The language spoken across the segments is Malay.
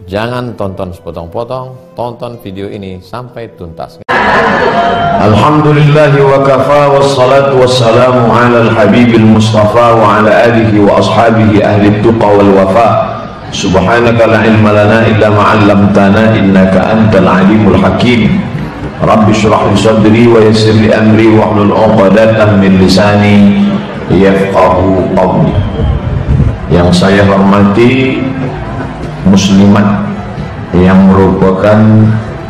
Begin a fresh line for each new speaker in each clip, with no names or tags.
Jangan tonton sepotong-potong, tonton video ini sampai tuntas.
Alhamdulillahi wa kafa wassalatu wassalamu ala al-habibil mustafa wa ala alihi wa ashabihi ahli tuqa wal wafa. Subhanaka la ilma lana illa ma 'allamtana innaka antal alimul hakim. Rabbi shrah li sadri wa yassir li amri wahlul 'uqdatam min lisani yafqahu qawli. Yang saya hormati muslimat yang merupakan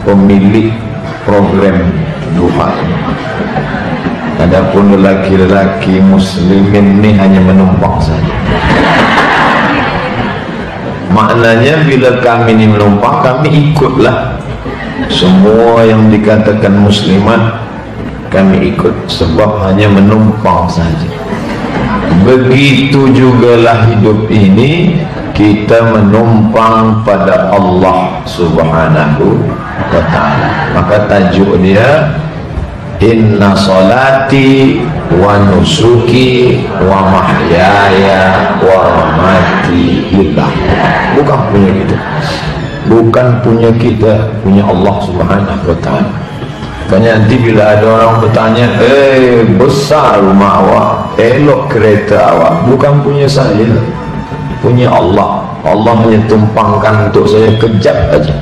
pemilik program duha. Adapun laki-laki muslimin ini hanya menumpang saja. Maknanya bila kami ini menumpang, kami ikutlah semua yang dikatakan muslimat, kami ikut sebab hanya menumpang saja. Begitu jugalah hidup ini, kita menumpang pada Allah Subhanahu wa ta'ala. Maka tajuk dia inna salati wa nusuki wa mahyaya wa mamati lillah. Bukan punya kita, bukan punya kita, punya Allah Subhanahu wa ta'ala. Makanya nanti bila ada orang bertanya, besar rumah awak, elok kereta awak, bukan punya saya, punya Allah. Allah hanya tumpangkan untuk saya kejap saja.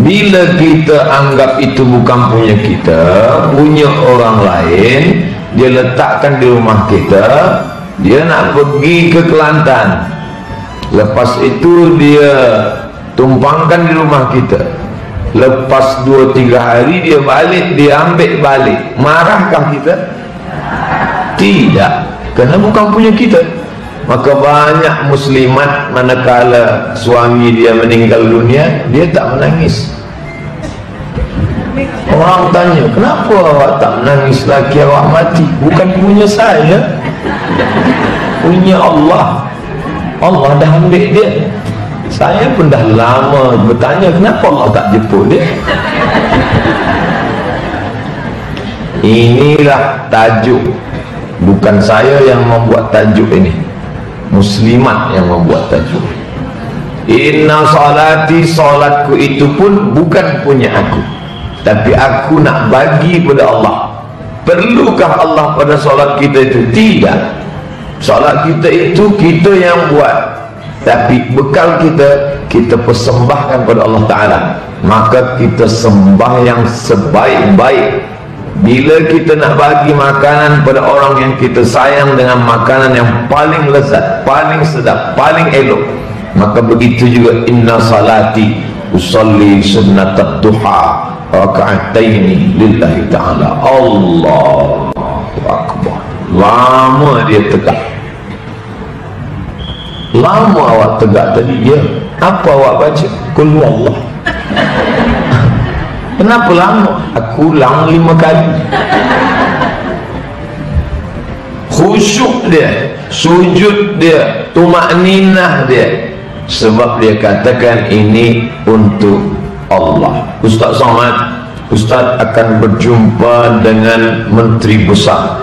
Bila kita anggap itu bukan punya kita, punya orang lain, dia letakkan di rumah kita, dia nak pergi ke Kelantan, lepas itu dia tumpangkan di rumah kita, lepas 2-3 hari dia balik, dia ambil balik, marahkah kita? Tidak, kerana bukan punya kita. Maka banyak muslimat manakala suami dia meninggal dunia, dia tak menangis. Orang tanya, kenapa awak tak menangis laki awak mati? Bukan punya saya, punya Allah. Allah dah ambil dia. Saya pun dah lama bertanya, kenapa Allah tak jemput dia? Inilah tajuk. Bukan saya yang membuat tajuk ini, muslimat yang membuat tajuk. Inna salati, salatku itu pun bukan punya aku, tapi aku nak bagi pada Allah. Perlukah Allah pada salat kita itu? Tidak. Salat kita itu kita yang buat, tapi bekal kita persembahkan pada Allah Ta'ala. Maka kita sembahyang sebaik-baik. Bila kita nak bagi makanan pada orang yang kita sayang dengan makanan yang paling lezat, paling sedap, paling elok, maka begitu juga inna salati usalli sunnatat duha raka'ataini lillahi ta'ala. Allahu akbar. Lama dia tegak, lama awak tegak tadi. Ya, apa awak baca? Qul huwallah. Kenapa lama? Aku ulang 5 kali. Khusyuk dia, sujud dia, tumakninah dia, sebab dia katakan ini untuk Allah. Ustaz Somad, Ustaz akan berjumpa dengan menteri besar.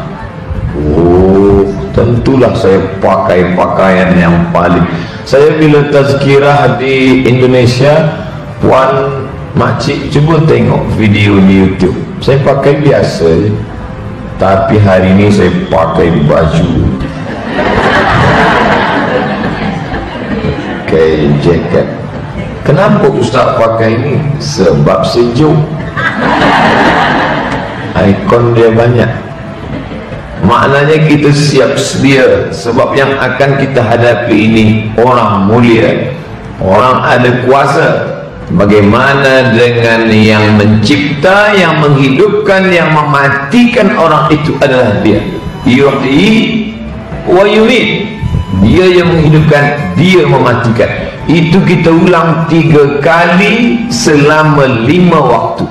Oh, tentulah saya pakai pakaian yang paling. Saya bila tazkirah di Indonesia, puan makcik cuba tengok video di YouTube, saya pakai biasa je. Tapi hari ini saya pakai baju, pakai jaket. Kenapa Ustaz pakai ini? Sebab sejuk, ikon dia banyak. Maknanya kita siap sedia, sebab yang akan kita hadapi ini orang mulia, orang ada kuasa. Bagaimana dengan yang mencipta, yang menghidupkan, yang mematikan orang itu adalah dia. Yuhyi wa yumiit. Dia yang menghidupkan, dia mematikan. Itu kita ulang 3 kali selama 5 waktu.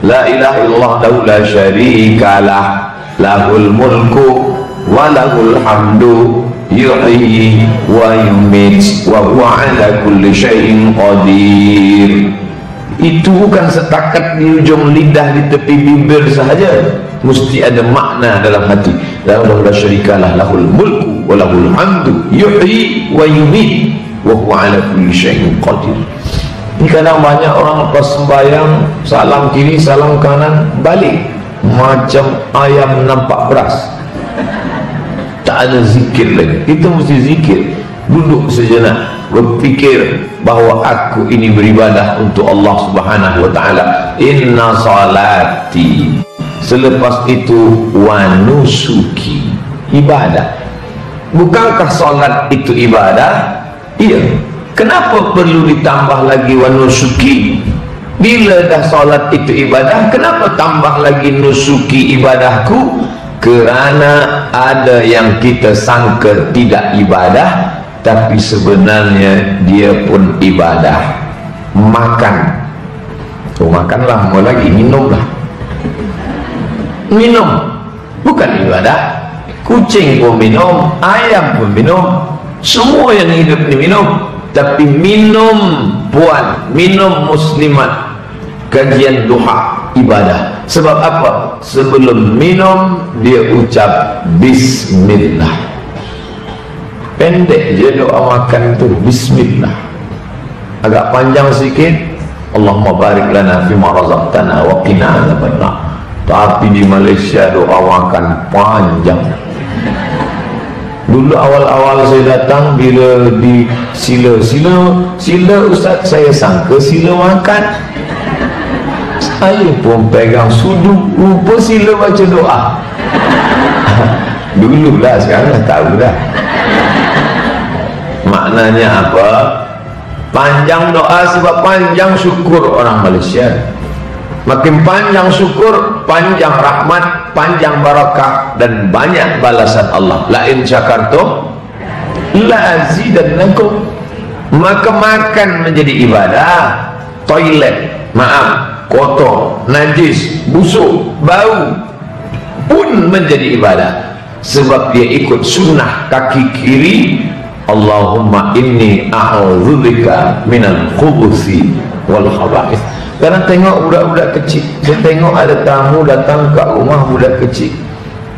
La ilaha illallah la syarikalah, lahul mulku wa lahul hamdu, yuhyi wa yumiit wa huwa ala kulli syai'in qadir. Itu bukan setakat di ujung lidah, di tepi bibir sahaja, mesti ada makna dalam hati. La syarikalah, lahul mulku wa lahul hamdu, yuhyi wa yumiit wa huwa ala kulli syai'in qadir. Ini kadang banyak orang lepas sembahyang salam kiri salam kanan balik macam ayam nampak beras, tak ada zikir lagi. Kita mesti zikir, duduk sejenak, berfikir bahawa aku ini beribadah untuk Allah Subhanahu wa taala. Inna salati, selepas itu wa nusuki, ibadah. Bukankah salat itu ibadah? Iya. Kenapa perlu ditambah lagi wa nusuki? Bila dah salat itu ibadah, kenapa tambah lagi nusuki ibadahku? Kerana ada yang kita sangka tidak ibadah, tapi sebenarnya dia pun ibadah. Makan, makanlah, mau lagi minumlah. Minum bukan ibadah. Kucing pun minum, ayam pun minum, semua yang hidup ni minum. Tapi minum puan, minum muslimat, kajian duha, ibadah. Sebab apa? Sebelum minum dia ucap bismillah. Pendek je doa makan tu, bismillah. Agak panjang sikit, Allahumma barik lana fima razaqtana wa qina adzabannar. Tapi di Malaysia doa makan panjang. Dulu awal-awal saya datang, bila di sila ustaz, saya sangka sila makan. Saya pun pegang sudut, lupa sila baca doa. Dulu lah, sekarang dah tahu dah. Maknanya apa? Panjang doa sebab panjang syukur orang Malaysia. Makin panjang syukur, panjang rahmat, panjang barakah, dan banyak balasan Allah. La in syakartum la azidannakum. Maka makan menjadi ibadah. Toilet, maaf, kotor, najis, busuk, bau pun menjadi ibadah, sebab dia ikut sunnah kaki kiri. Allahumma inni a'udzubika minal khubuthi wal khaba'ith. Kadang tengok budak-budak kecil, saya tengok ada tamu datang kat rumah budak kecil,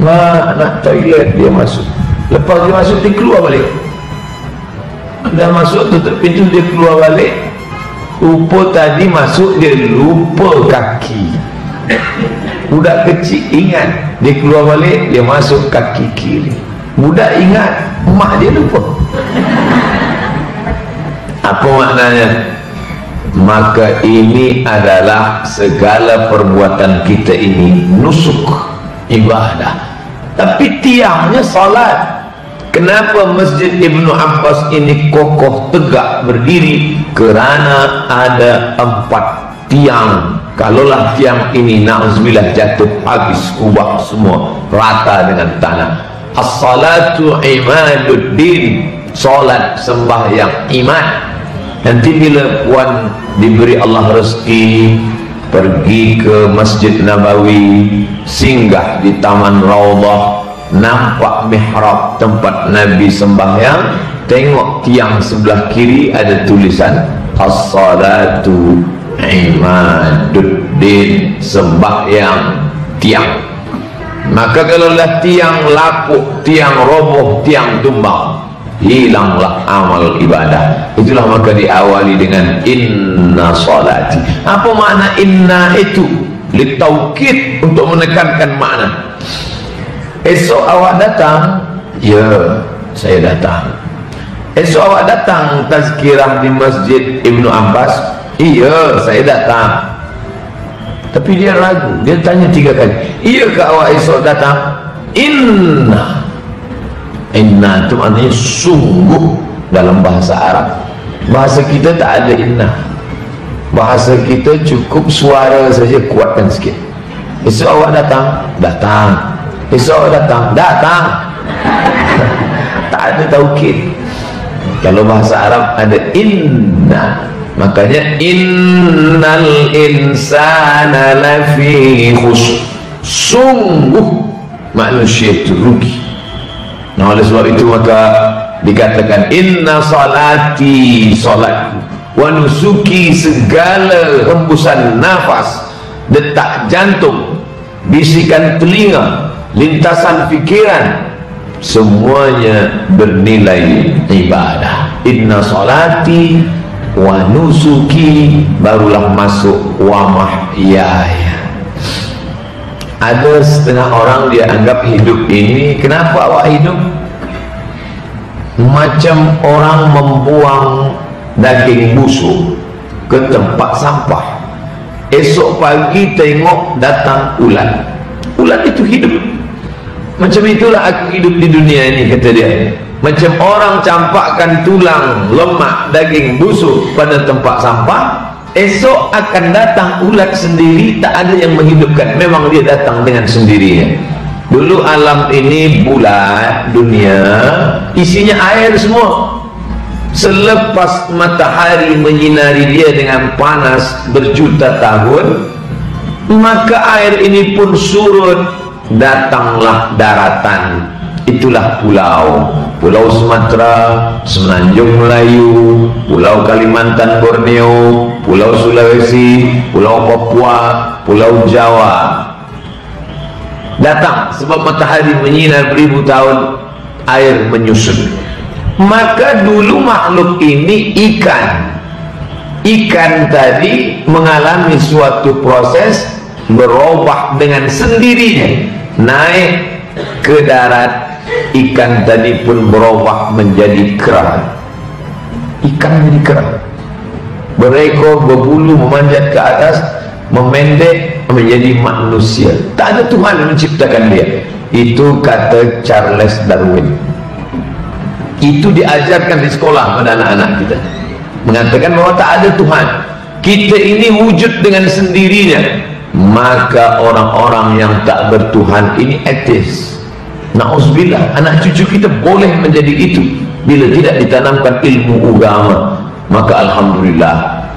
nak toilet, dia masuk, lepas dia masuk dia keluar balik, dah masuk tutup pintu dia keluar balik. Rupa tadi masuk dia lupa kaki. Budak kecil ingat, dia keluar balik, dia masuk kaki kiri. Budak ingat, mak dia lupa. Apa maknanya? Maka ini adalah segala perbuatan kita ini nusuk, ibadah. Tapi tiangnya salat. Kenapa Masjid Ibnu Abbas ini kokoh tegak berdiri? Kerana ada 4 tiang. Kalaulah tiang ini na'udzubillah jatuh, habis, ubah semua, rata dengan tanah. As-salatu imaduddin, salat sembahyang iman. Nanti bila puan diberi Allah rezeki, pergi ke Masjid Nabawi, singgah di Taman Raudhah, nampak mihrab tempat Nabi sembahyang, tengok tiang sebelah kiri ada tulisan as-salatu imaduddin, sembahyang tiang. Maka kalaulah tiang lapuk, tiang roboh, tiang tumbang, hilanglah amal ibadah. Itulah maka diawali dengan inna salati. Apa makna inna itu? Litaukid, untuk menekankan makna. Esok awak datang, ya saya datang. Esok awak datang tazkirah di Masjid Ibnu Abbas, iya saya datang. Tapi dia ragu, dia tanya 3 kali, iya ke awak esok datang? Inna itu maknanya sungguh dalam bahasa Arab. Bahasa kita tak ada inna. Bahasa kita cukup suara saja, kuatkan sikit. Esok awak datang, datang. Esok awak datang, datang. Tak ada taukid. Kalau bahasa Arab ada inna. Makanya innal insana lafi khusr, sungguh manusia itu rugi. Nah, oleh sebab itu maka dikatakan inna salati, salatku, wa nusuki, segala hembusan nafas, detak jantung, bisikan telinga, lintasan fikiran, semuanya bernilai ibadah. inna salati wa nusuki, barulah masuk wa mahyaya. Ada setengah orang dia anggap hidup ini, kenapa awak hidup? Macam orang membuang daging busuk ke tempat sampah. Esok pagi tengok datang ulat. Ulat itu hidup. Macam itulah aku hidup di dunia ini, kata dia. Macam orang campakkan tulang, lemak, daging busuk pada tempat sampah, esok akan datang ulat sendiri, tak ada yang menghidupkan. Memang dia datang dengan sendirinya. Dulu alam ini bulat, dunia isinya air semua. Selepas matahari menyinari dia dengan panas berjuta tahun, maka air ini pun surut, datanglah daratan. Itulah pulau. Pulau Sumatera, Semenanjung Melayu, Pulau Kalimantan Borneo, Pulau Sulawesi, Pulau Papua, Pulau Jawa. Datang sebab matahari menyinar beribu tahun, air menyusut. Maka dulu makhluk ini ikan. Ikan tadi mengalami suatu proses berubah dengan sendirinya, naik ke darat. Ikan tadi pun berubah menjadi kera. Ikan menjadi kera, berekor, berbulu, memanjat ke atas, memendek menjadi manusia. Tak ada Tuhan yang menciptakan dia. Itu kata Charles Darwin. Itu diajarkan di sekolah pada anak-anak kita, mengatakan bahwa tak ada Tuhan, kita ini wujud dengan sendirinya. Maka orang-orang yang tak bertuhan ini ateis. Na'udzubillah, anak cucu kita boleh menjadi itu bila tidak ditanamkan ilmu agama. Maka alhamdulillah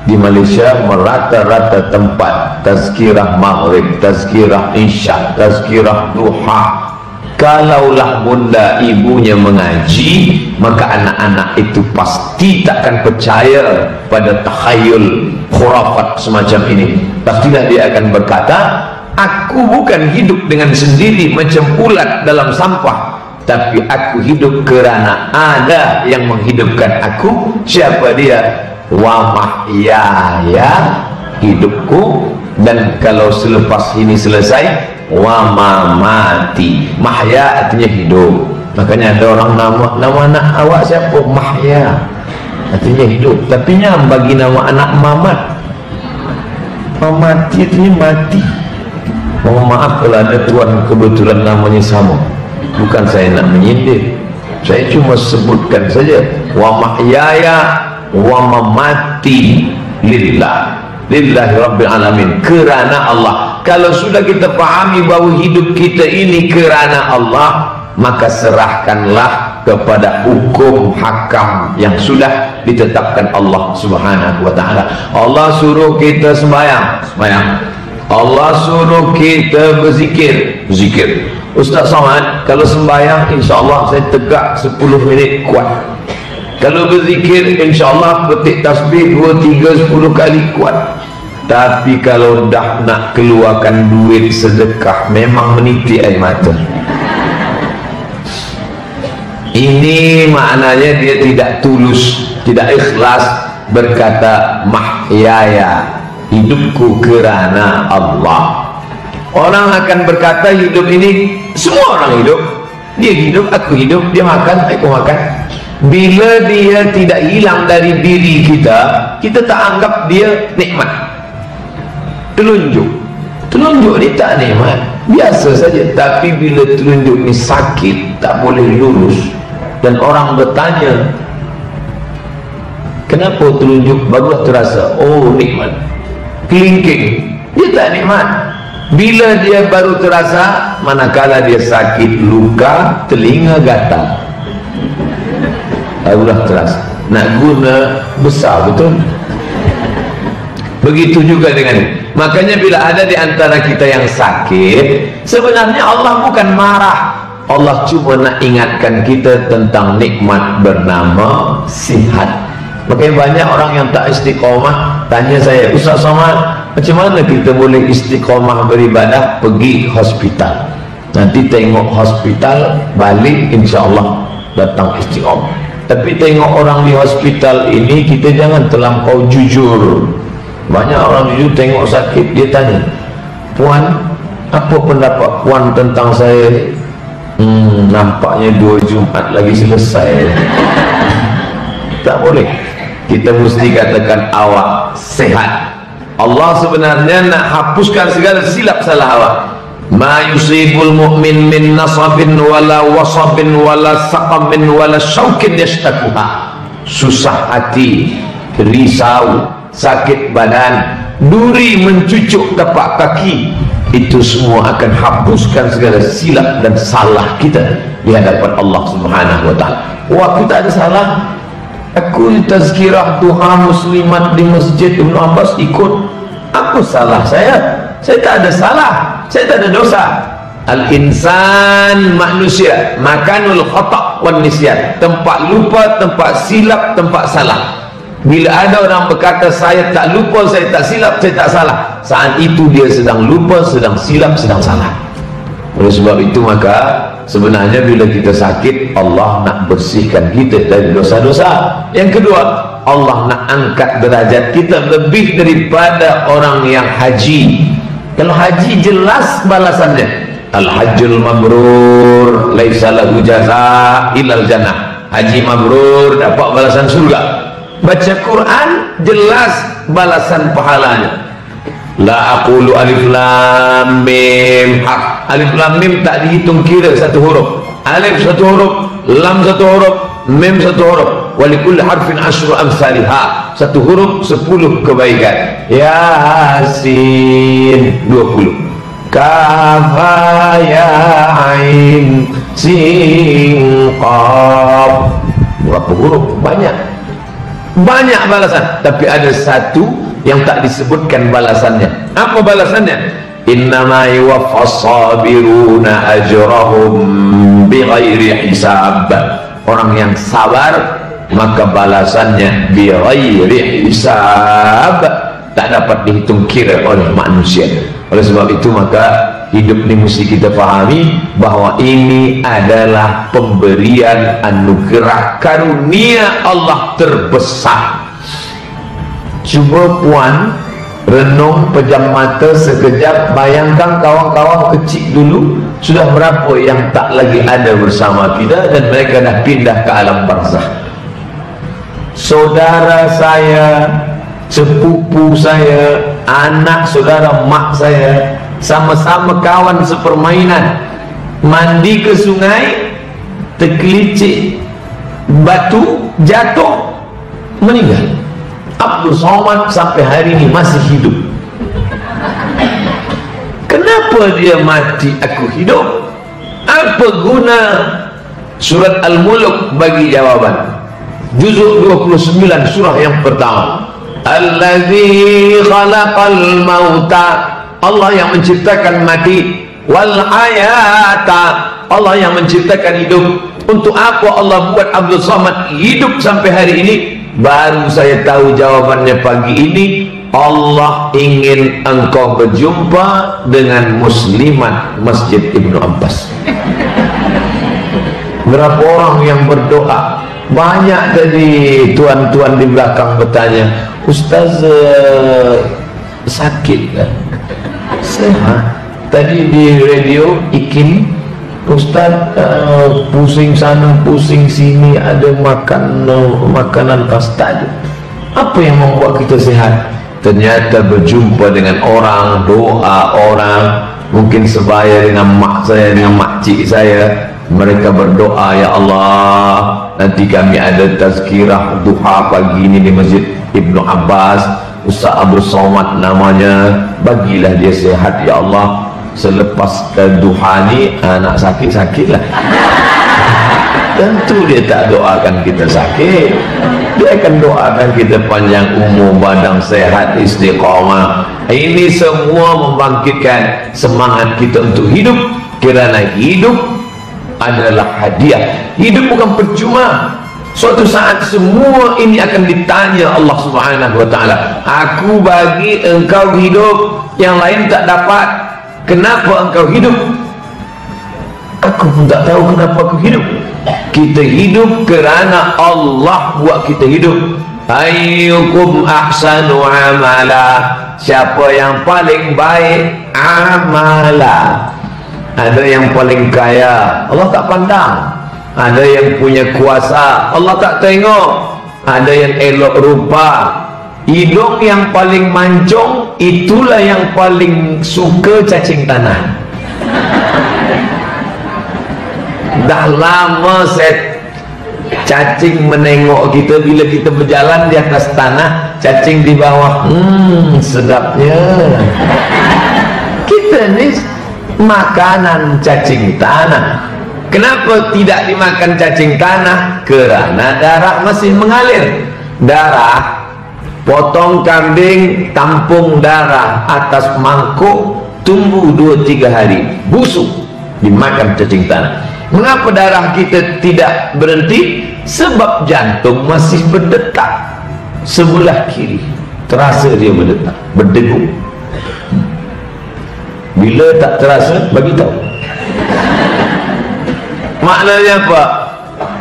di Malaysia merata-rata tempat tazkirah maghrib, tazkirah isya, tazkirah duha. Kalaulah bunda ibunya mengaji, maka anak-anak itu pasti takkan percaya pada takhayul khurafat semacam ini. Pastilah dia akan berkata, aku bukan hidup dengan sendiri macam ulat dalam sampah, tapi aku hidup kerana ada yang menghidupkan aku. Siapa dia? Wa mahyaya, hidupku. Dan kalau selepas ini selesai, wa mamati. Mahya artinya hidup. Makanya ada orang nama anak awak siapa? Mahya, artinya hidup. Tapi nyam bagi nama anak Mamat. Mamati artinya mati. Mohon maaf kalau ada tuan kebetulan namanya sama. Bukan saya nak menyindir, saya cuma sebutkan saja. Wa mahyaya wa mamati lillah, lillahi rabbil alamin, kerana Allah. Kalau sudah kita pahami bahawa hidup kita ini kerana Allah, maka serahkanlah kepada hukum hakam yang sudah ditetapkan Allah Subhanahu wa taala. Allah suruh kita sembahyang, sembahyang. Allah suruh kita berzikir, zikir. Ustaz Somad, kalau sembahyang insyaAllah saya tegak 10 minit kuat. Kalau berzikir insyaAllah petik tasbih 2, 3, 10 kali kuat. Tapi kalau dah nak keluarkan duit sedekah, memang meniti air mata. Ini maknanya dia tidak tulus, tidak ikhlas berkata mahyaya, hidupku kerana Allah. Orang akan berkata hidup ini, semua orang hidup, dia hidup, aku hidup, dia makan, aku makan. Bila dia tidak hilang dari diri kita, kita tak anggap dia nikmat. Telunjuk ni tak nikmat, biasa saja. Tapi bila telunjuk ni sakit, tak boleh lurus, dan orang bertanya kenapa telunjuk barulah terasa, oh nikmat. Kelingking, dia tak nikmat. Bila dia baru terasa manakala dia sakit, luka, telinga gatal, barulah terasa. Nak guna besar, betul? Begitu juga dengan, makanya bila ada di antara kita yang sakit, sebenarnya Allah bukan marah. Allah cuma nak ingatkan kita tentang nikmat bernama sihat. Makanya banyak orang yang tak istiqomah tanya saya, Ustaz Somad, macam mana kita boleh istiqomah beribadah? Pergi hospital, nanti tengok hospital, balik insyaAllah datang istiqomah. Tapi tengok orang di hospital ini, kita jangan terlampau jujur. Banyak orang jujur, tengok sakit dia tanya, "Puan, apa pendapat puan tentang saya?" Nampaknya 2 Jumaat lagi selesai. Tak boleh. Kita mesti katakan awak sehat. Allah sebenarnya nak hapuskan segala silap salah awak. Ma yusibul mu'min min nasabin wala wasabin wala saqamin wala syaukin yashtakuha. Susah hati, risau, sakit badan, duri mencucuk tapak kaki, itu semua akan hapuskan segala silap dan salah kita di hadapan Allah Subhanahu wa taala. Waktu tak ada salah, aku tazkirah duha muslimat di Masjid Ibnu Abbas ikut, apa salah saya? Saya tak ada salah, saya tak ada dosa. Al-insan, manusia, makanul khata' wan nisyan, tempat lupa, tempat silap, tempat salah. Bila ada orang berkata saya tak lupa, saya tak silap, saya tak salah, saat itu dia sedang lupa, sedang silap, sedang salah. Oleh sebab itu maka sebenarnya bila kita sakit, Allah nak bersihkan kita dari dosa-dosa. Yang kedua, Allah nak angkat derajat kita lebih daripada orang yang haji. Kalau haji jelas balasannya, al-hajjul mabrur laisa lahu jazaa illal jannah. Haji mabrur dapat balasan surga. Baca Quran jelas balasan pahalanya. La aqulu alif lam mim haq. Alif lam mim tak dihitung kira satu huruf. Alif satu huruf, lam satu huruf, mim satu huruf. Wa likulli harfin asyru amsalha. Satu huruf 10 kebaikan. Yasin 20. Kaf ha ya ain sin qaf. Berapa huruf? Banyak. Banyak balasan, tapi ada satu yang tak disebutkan balasannya. Apa balasannya? Innama yuwaffas sabiruna ajrahum bighairi hisab. Orang yang sabar maka balasannya bighairi hisab, tak dapat dihitung kira oleh manusia. Oleh sebab itu maka hidup ini mesti kita fahami bahawa ini adalah pemberian anugerah karunia Allah terbesar. Cuba puan renung, pejam mata sekejap, bayangkan kawan-kawan kecil dulu sudah berapa yang tak lagi ada bersama kita dan mereka dah pindah ke alam barzakh. Saudara saya, sepupu saya, anak saudara mak saya, sama-sama kawan sepermainan, mandi ke sungai, terkelicik batu, jatuh, meninggal. Abdul Somad sampai hari ini masih hidup. Kenapa dia mati, aku hidup? Apa guna? Surat Al-Mulk bagi jawaban. Juzuk 29 surah yang pertama. Allazi khalaqal mauta, Allah yang menciptakan mati, wal hayata, Allah yang menciptakan hidup. Untuk apa Allah buat Abdul Somad hidup sampai hari ini? Baru saya tahu jawabannya pagi ini. Allah ingin engkau berjumpa dengan muslimat Masjid Ibnu Abbas. Berapa orang yang berdoa? Banyak tadi tuan-tuan di belakang bertanya, Ustaz sakit kan? Sehat. Tadi di radio Ikin, Ustaz pusing sana pusing sini, ada makanan kastad. Apa yang membuat kita sehat? Ternyata berjumpa dengan orang, doa orang, mungkin sebaya dengan mak saya, dengan makcik saya. Mereka berdoa, ya Allah, nanti kami ada tazkirah duha pagi ini di Masjid Ibnu Abbas, Ustaz Abdul Somad namanya, bagilah dia sehat ya Allah. Selepas duha ni nak sakit-sakit lah. Tentu dia tak doakan kita sakit, dia akan doakan kita panjang umur, badan sehat, istiqamah. Ini semua membangkitkan semangat kita untuk hidup, kerana hidup adalah hadiah. Hidup bukan percuma. Suatu saat semua ini akan ditanya Allah Subhanahu wa taala. Aku bagi engkau hidup, yang lain tak dapat. Kenapa engkau hidup? Aku pun tak tahu kenapa aku hidup. Kita hidup kerana Allah buat kita hidup. Ayyukum ahsanu amala, siapa yang paling baik amala. Ada yang paling kaya, Allah tak pandang. Ada yang punya kuasa, Allah tak tengok. Ada yang elok rupa. Hidung yang paling mancung, itulah yang paling suka cacing tanah. Dah lama saya cacing menengok kita bila kita berjalan di atas tanah, cacing di bawah. Sedapnya. Kita ni makanan cacing tanah. Kenapa tidak dimakan cacing tanah? Kerana darah masih mengalir. Darah, potong kambing, tampung darah atas mangkuk, tumbuh 2-3 hari, busuk, dimakan cacing tanah. Mengapa darah kita tidak berhenti? Sebab jantung masih berdetak sebelah kiri, terasa dia berdetak, berdegup. Bila tak terasa, bagi tahu. Maknanya apa?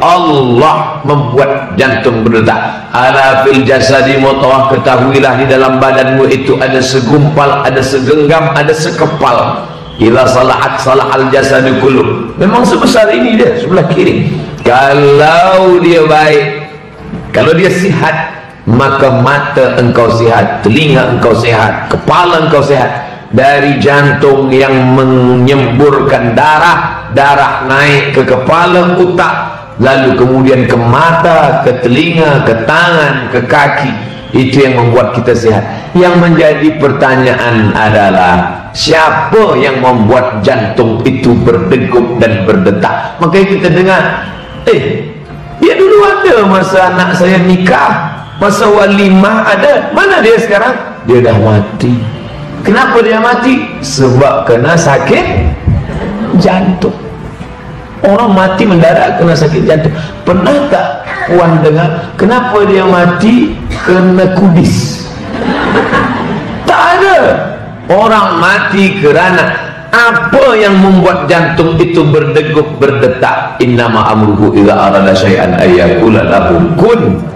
Allah membuat jantung berdetak. Ala fil jasadi mutawah, ketahuilah di dalam badanmu itu ada segumpal, ada segenggam, ada sekepal. Ila salahat salahal jasadu kullu. Memang sebesar ini dia, sebelah kiri. Kalau dia baik, kalau dia sihat, maka mata engkau sihat, telinga engkau sehat, kepala engkau sehat. Dari jantung yang menyemburkan darah, darah naik ke kepala, otak, lalu kemudian ke mata, ke telinga, ke tangan, ke kaki. Itu yang membuat kita sehat. Yang menjadi pertanyaan adalah, siapa yang membuat jantung itu berdegup dan berdetak? Makanya kita dengar, dia dulu ada masa anak saya nikah, masa walimah ada. Mana dia sekarang? Dia dah mati. Kenapa dia mati? Sebab kena sakit jantung. Orang mati mendadak kena sakit jantung. Pernah tak puan dengar kenapa dia mati? Kena kudis? Tak ada. Orang mati kerana apa yang membuat jantung itu berdegup berdetak? Innama amruhu idza arada syai'an ayyaqula lahu kun.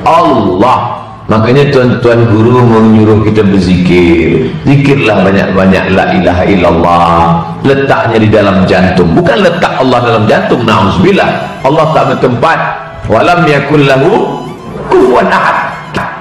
Allah. Makanya tuan-tuan guru menyuruh kita berzikir. Zikirlah banyak-banyak la ilaha illallah. Letaknya di dalam jantung, bukan letak Allah dalam jantung. Na'udzubillah. Allah tak bertempat. Walam yakul lahu kufuwan ahad.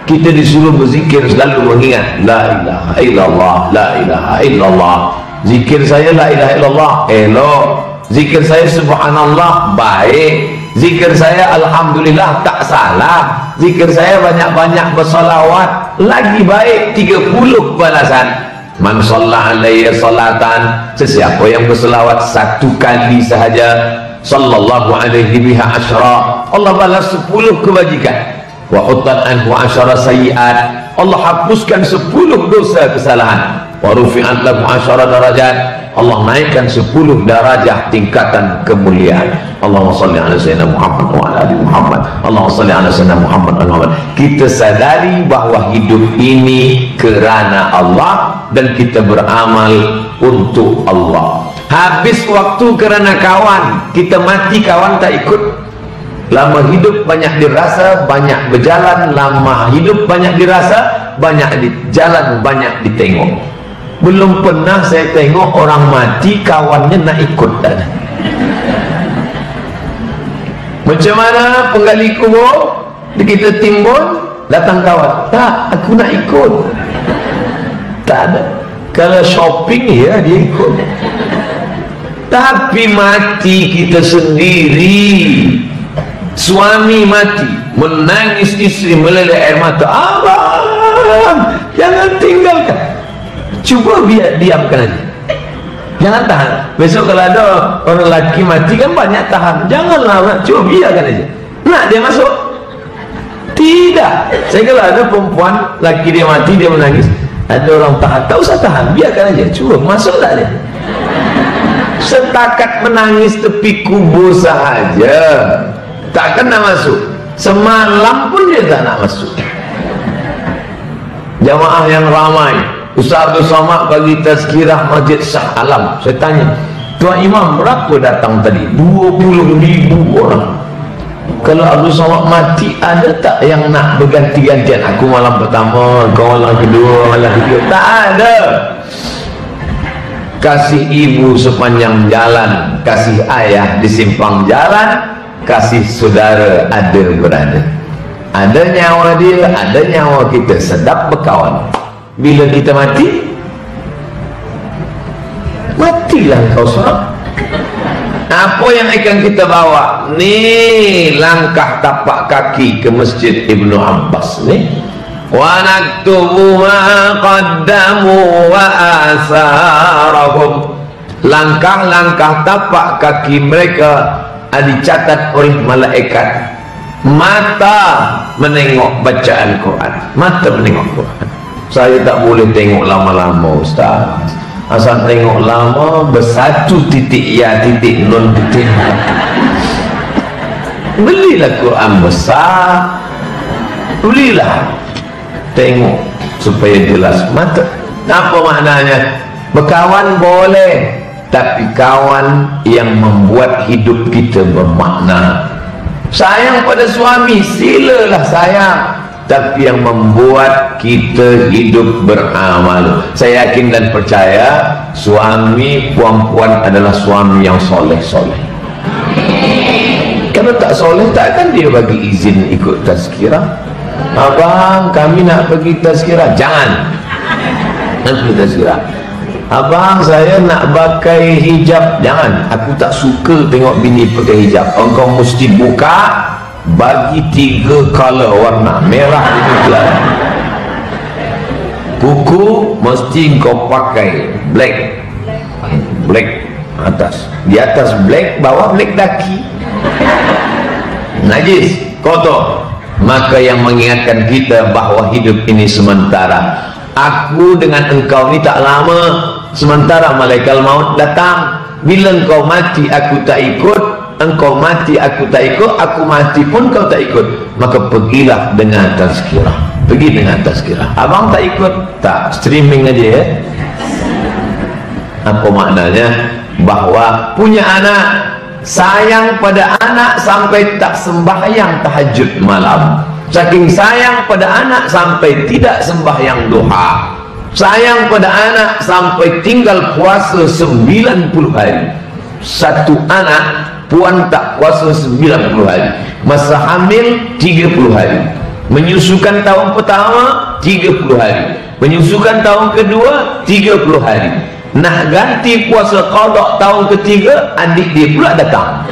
Kita disuruh berzikir, selalu mengingat la ilaha illallah, la ilaha illallah. Zikir saya la ilaha illallah, elok. Zikir saya subhanallah, baik. Zikir saya alhamdulillah, tak salah. Zikir saya banyak-banyak bersolawat, lagi baik, 30 balasan. Man shalla alayya salatan, sesiapa yang berselawat 1 kali sahaja, sallallahu alaihi biha asyra, Allah balas 10 kebajikan. Wa hutan anhu asyara sayiat, Allah hapuskan 10 dosa kesalahan. Wa rufi'at lahu asyara darajat, Allah naikkan 10 darajah tingkatan kemuliaan. Allahumma salli ala sayyidina Muhammad wa ala ali Muhammad. Allahumma salli ala sayyidina Muhammad wa ala Muhammad. Kita sadari bahawa hidup ini kerana Allah dan kita beramal untuk Allah. Habis waktu kerana kawan, kita mati kawan tak ikut. Lama hidup banyak dirasa, banyak berjalan. Lama hidup banyak dirasa, banyak di jalan, banyak ditengok. Belum pernah saya tengok orang mati kawannya nak ikut. Macam mana penggali kubur kita timbun, datang kawan, tak, aku nak ikut. Tak ada. Kalau shopping ya dia ikut. Tapi mati kita sendiri. Suami mati, menangis isteri, meleleh air mata. Abang, jangan tinggalkan. Cuba biar diamkan aja, jangan tahan. Besok kalau ada orang lelaki mati kan banyak tahan. Janganlah, cuba biarkan aja. Nak dia masuk? Tidak. Saya kalau ada perempuan laki dia mati, dia menangis, ada orang tahan, tak usah tahan, biarkan aja. Cuba masuk tak dia? Setakat menangis tepi kubur sahaja, takkan nak masuk. Semalam pun dia tak nak masuk. Jamaah yang ramai, Ustaz Abdul Somad bagi tazkirah Masjid Shah Alam. Saya tanya, Tuan Imam berapa datang tadi? 20,000 orang. Kalau Abdul Somad mati, ada tak yang nak berganti-gantian? Aku malam pertama, kau malam kedua, malam ketiga. Tak ada. Kasih ibu sepanjang jalan, kasih ayah di simpang jalan, kasih saudara ada berada. Ada nyawa dia, ada nyawa kita, sedap berkawan. Bila kita mati, matilah kau seorang. Apa yang akan kita bawa? Ni langkah tapak kaki ke Masjid Ibnu Abbas ni. Wa naktubu ma qaddamu wa asarahum. Langkah-langkah tapak kaki mereka dicatat oleh malaikat. Mata menengok bacaan Quran, mata menengok Quran. Saya tak boleh tengok lama-lama, Ustaz. Asal tengok lama, bersatu titik ya, titik non, titik. Belilah Quran besar, belilah, tengok supaya jelas mata. Apa maknanya? Berkawan boleh, tapi kawan yang membuat hidup kita bermakna. Sayang pada suami, silalah sayang, tapi yang membuat kita hidup beramal. Saya yakin dan percaya suami puan-puan adalah suami yang soleh-soleh. Kalau tak soleh, takkan dia bagi izin ikut tazkirah. Abang, kami nak pergi tazkirah. Jangan, nak pergi tazkirah. Abang, saya nak pakai hijab. Jangan, aku tak suka tengok bini pakai hijab. Engkau mesti buka, bagi 3 color warna, merah juga. Kuku mesti kau pakai black, black atas, di atas black, bawah black daki. Najis, kotor. Maka yang mengingatkan kita bahawa hidup ini sementara. Aku dengan engkau ni tak lama, sementara malaikat maut datang. Bila engkau mati aku tak ikut, engkau mati aku tak ikut, aku mati pun kau tak ikut. Maka pergilah dengan tazkirah, pergi dengan tazkirah. Abang tak ikut, tak, streaming aja ya. Apa maknanya? Bahawa punya anak, sayang pada anak sampai tak sembahyang tahajud malam. Saking sayang pada anak sampai tidak sembahyang duha. Sayang pada anak sampai tinggal puasa 90 hari. Satu anak puan tak puasa 90 hari. Masa hamil 30 hari. Menyusukan tahun pertama 30 hari. Menyusukan tahun kedua 30 hari. Nak ganti puasa qada tahun ketiga, adik dia pula datang.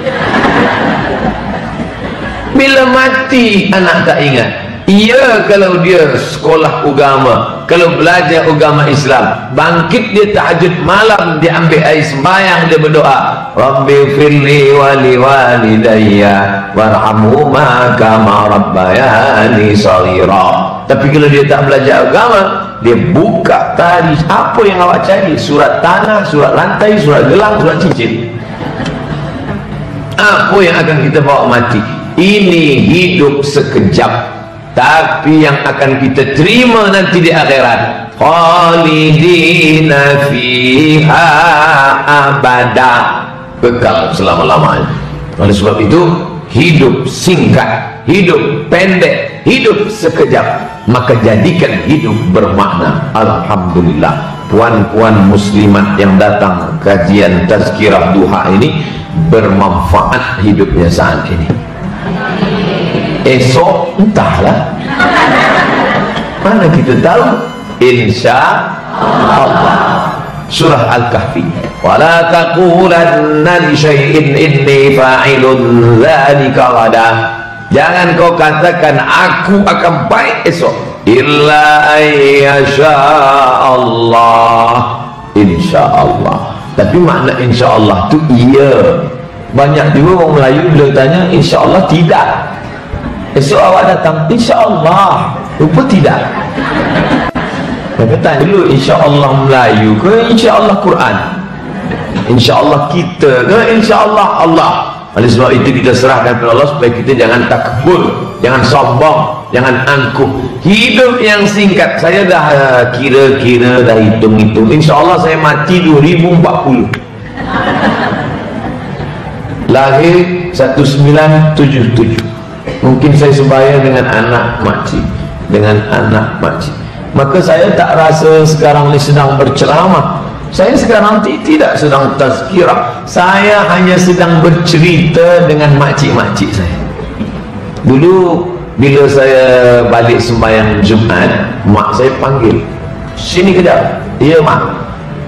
Bila mati anak tak ingat. Ia kalau dia sekolah agama, kalau belajar agama Islam, bangkit dia tahajud malam, dia ambil air sembahyang, dia berdoa, Rabbi firli wali walidayya warhamhuma kama rabbayani shaghira. Tapi kalau dia tak belajar agama, dia buka tadi, apa yang awak cari? Surat tanah, surat lantai, surat gelang, surat cincin. Apa yang akan kita bawa mati? Ini hidup sekejap, tapi yang akan kita terima nanti di akhirat, khalidina fiha abada, kekal selama-lamanya. Oleh sebab itu, hidup singkat, hidup pendek, hidup sekejap, maka jadikan hidup bermakna. Alhamdulillah, puan-puan muslimat yang datang kajian tazkirah duha ini bermanfaat hidupnya saat ini. Esok entahlah, mana kita tahu. Insya Allah. Surah Al-Kahfi, wala taqulanna li syai'in inni fa'ilun dzalika ghadan. Jangan kau katakan aku akan baik esok, illa ayyasha Allah, insya Allah. Tapi makna insya Allah tu iya. Banyak juga orang Melayu bila tanya insya Allah tidak. Esok awak datang, insya Allah, rupa tidak. Saya tanya dulu, insya Allah Melayu ke insya Allah Quran? Insya Allah kita ke insya Allah Allah? Oleh sebab itu kita serahkan kepada Allah supaya kita jangan takbur, jangan sombong, jangan angkuh. Hidup yang singkat. Saya dah kira-kira, dah hitung-hitung, insya Allah saya mati 2040. lahir 1977. Mungkin saya sembahyang dengan anak makcik, maka saya tak rasa sekarang ni sedang berceramah. Saya sekarang tidak sedang tazkirah, saya hanya sedang bercerita dengan makcik-makcik saya. Dulu bila saya balik sembahyang Jumaat, mak saya panggil, sini kejap. Ya mak,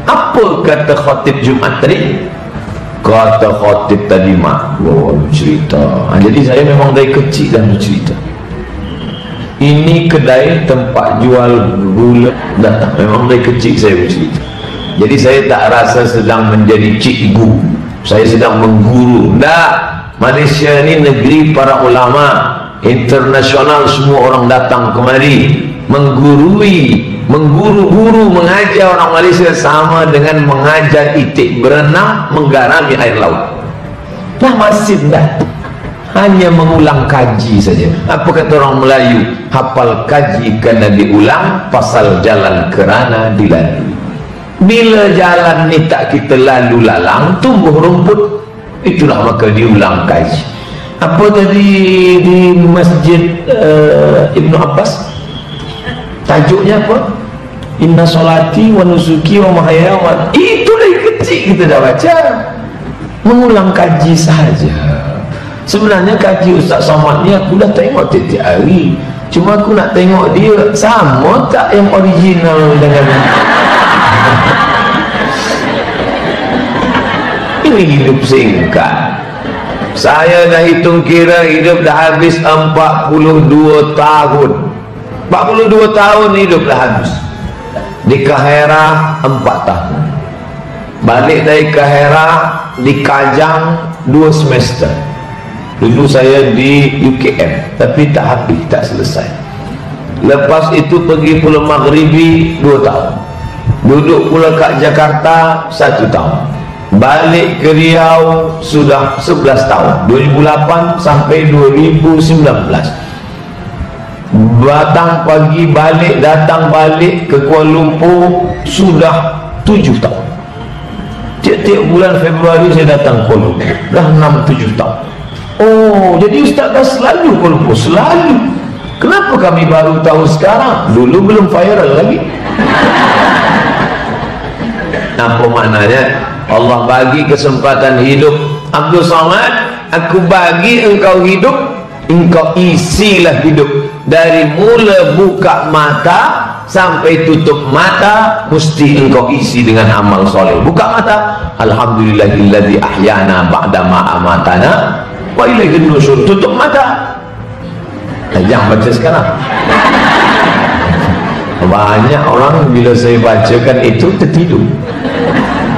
apa kata khatib Jumaat tadi? Kata khatib tadi mak, cerita. Jadi saya memang dari kecil dah bercerita. Ini kedai tempat jual gula datang, memang dari kecil saya bercerita. Jadi saya tak rasa sedang menjadi cikgu, saya sedang mengguru. Malaysia ni negeri para ulama internasional, semua orang datang kemari mengguru-guru, mengajar orang Malaysia sama dengan mengajar itik berenang, menggarami air laut. Masih hanya mengulang kaji saja. Apa kata orang Melayu? Hafal kaji kena diulang, pasal jalan kerana dilalui. Bila jalan ni tak kita lalu lalang, tumbuh rumput, itulah maka diulang kaji. Apa tadi di Masjid Ibnu Abbas, tajuknya apa? Inna solati wa nusuki wa mahyaya wa... Itu dari kecil kita dah baca. Mengulang kaji sahaja. Sebenarnya kaji Ustaz Somad ni aku dah tengok tiap hari, cuma aku nak tengok dia sama tak yang original dengan ini. Hidup singkat, saya dah hitung kira hidup dah habis 42 tahun. 42 tahun hidup dah habis. Di Kahera 4 tahun, balik dari Kahera di Kajang 2 semester. Dulu saya di UKM, tapi tak habis, tak selesai. Lepas itu pergi Pulau Maghribi 2 tahun, duduk pula kat Jakarta 1 tahun, balik ke Riau sudah 11 tahun, 2008 sampai 2019. Datang pagi balik, datang balik ke Kuala Lumpur sudah 7 tahun. Tiap-tiap bulan Februari saya datang Kuala Lumpur, dah 6-7 tahun. Oh, jadi Ustaz dah selalu Kuala Lumpur, selalu. Kenapa kami baru tahu sekarang? Dulu belum viral lagi. Apa maknanya? Allah bagi kesempatan hidup. Abdul Somad, aku bagi engkau hidup, engkau isilah hidup. Dari mula buka mata sampai tutup mata, mesti engkau isi dengan amal soleh. Buka mata, alhamdulillahilladzi ahyana ba'dama amatana wa ilaihin nusyur. Tutup mata, jangan baca sekarang. Banyak orang bila saya bacakan itu tertidur.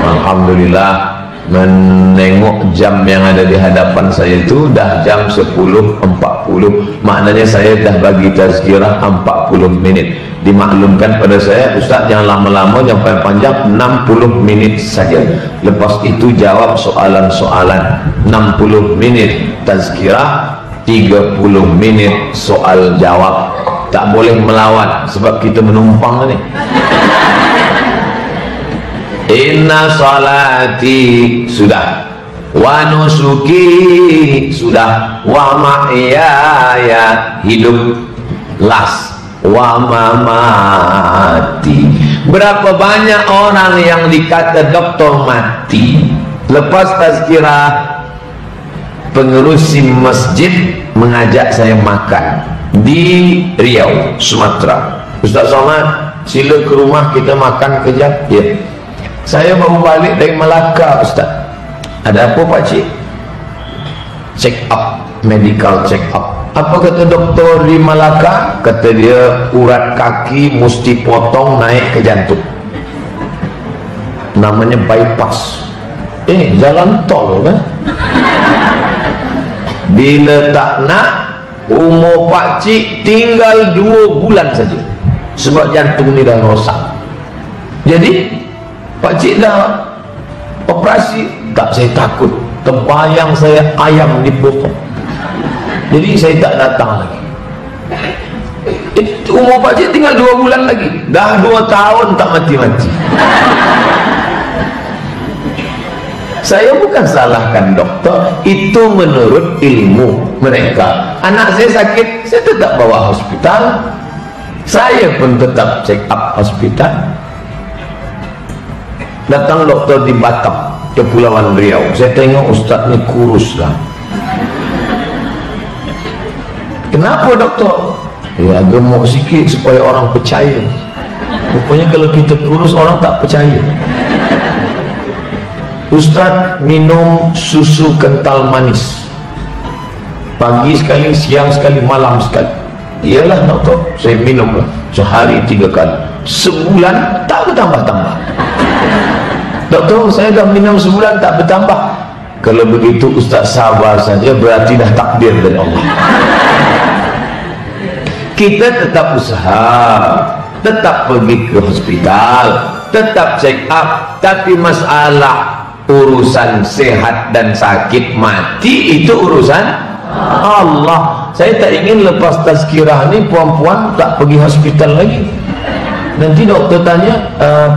Alhamdulillah, menengok jam yang ada di hadapan saya itu dah jam 10.40. Maknanya saya dah bagi tazkirah 40 minit. Dimaklumkan pada saya, Ustaz jangan lama-lama, jangan panjang, 60 minit saja. Lepas itu jawab soalan-soalan. 60 minit tazkirah, 30 minit soal jawab. Tak boleh melawan sebab kita menumpang ni. Inna salati sudah, wa nusuki sudah, wa mahyaya hidup las, wa mamati. Berapa banyak orang yang dikata doktor mati lepas tazkirah. Pengerusi masjid mengajak saya makan di Riau, Sumatera. Ustaz Somad, sila ke rumah kita makan kejap. Ya, saya baru balik dari Melaka Ustaz. Ada apa pakcik? Check up, medical check up. Apa kata doktor di Melaka? Kata dia urat kaki mesti potong naik ke jantung, namanya bypass. Jalan tol kan? Bila tak nak, umur pakcik tinggal 2 bulan saja, sebab jantung ni dah rosak. Jadi pakcik dah operasi. Tak, saya takut, terbayang saya ayam dipotong. Jadi saya tak datang lagi. Umur pakcik tinggal 2 bulan lagi, dah 2 tahun tak mati-mati. Saya bukan salahkan dokter, itu menurut ilmu mereka. Anak saya sakit, saya tetap bawa hospital, saya pun tetap check up hospital. Datang dokter di Batam, Kepulauan Riau, saya tengok ustaz ni kurus lah. Kenapa dokter? Ya gemuk sikit supaya orang percaya. Rupanya kalau kita kurus orang tak percaya. Ustaz minum susu kental manis pagi sekali, siang sekali, malam sekali. Iyalah doktor, saya minum lah sehari 3 kali, sebulan tak bertambah-tambah. Doktor, saya dah minum sebulan tak bertambah. Kalau begitu ustaz sabar saja, berarti dah takdir dari Allah. Kita tetap usaha, tetap pergi ke hospital, tetap check up, tapi masalah urusan sehat dan sakit mati itu urusan Allah. Saya tak ingin lepas tazkirah ni puan-puan tak pergi hospital lagi. Nanti doktor tanya,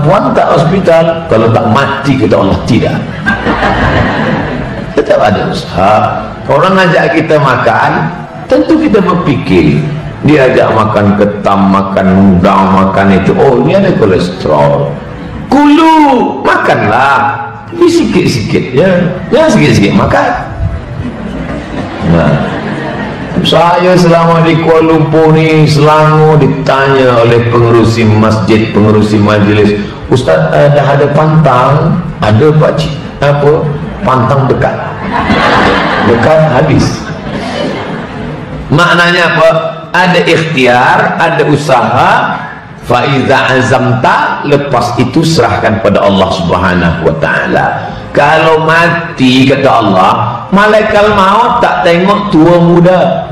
puan tak hospital? Kalau tak mati kata Allah tidak. Tetap ada usaha. Orang ajak kita makan, tentu kita berfikir. Dia ajak makan ketam, makan udang, makan itu, oh ini ada kolesterol. Kulu, makanlah. Ini sikit-sikit ya, jangan sikit-sikit makan. Nah, saya selama di Kuala Lumpur ni Selangor ditanya oleh pengerusi masjid, pengerusi majlis, Ustaz dah ada pantang? Ada pakcik, apa? Pantang dekat habis. Maknanya apa? Ada ikhtiar, ada usaha. Faiza azamta, lepas itu serahkan pada Allah Subhanahu wa taala. Kalau mati kata Allah, malaikat maut tak tengok tua muda.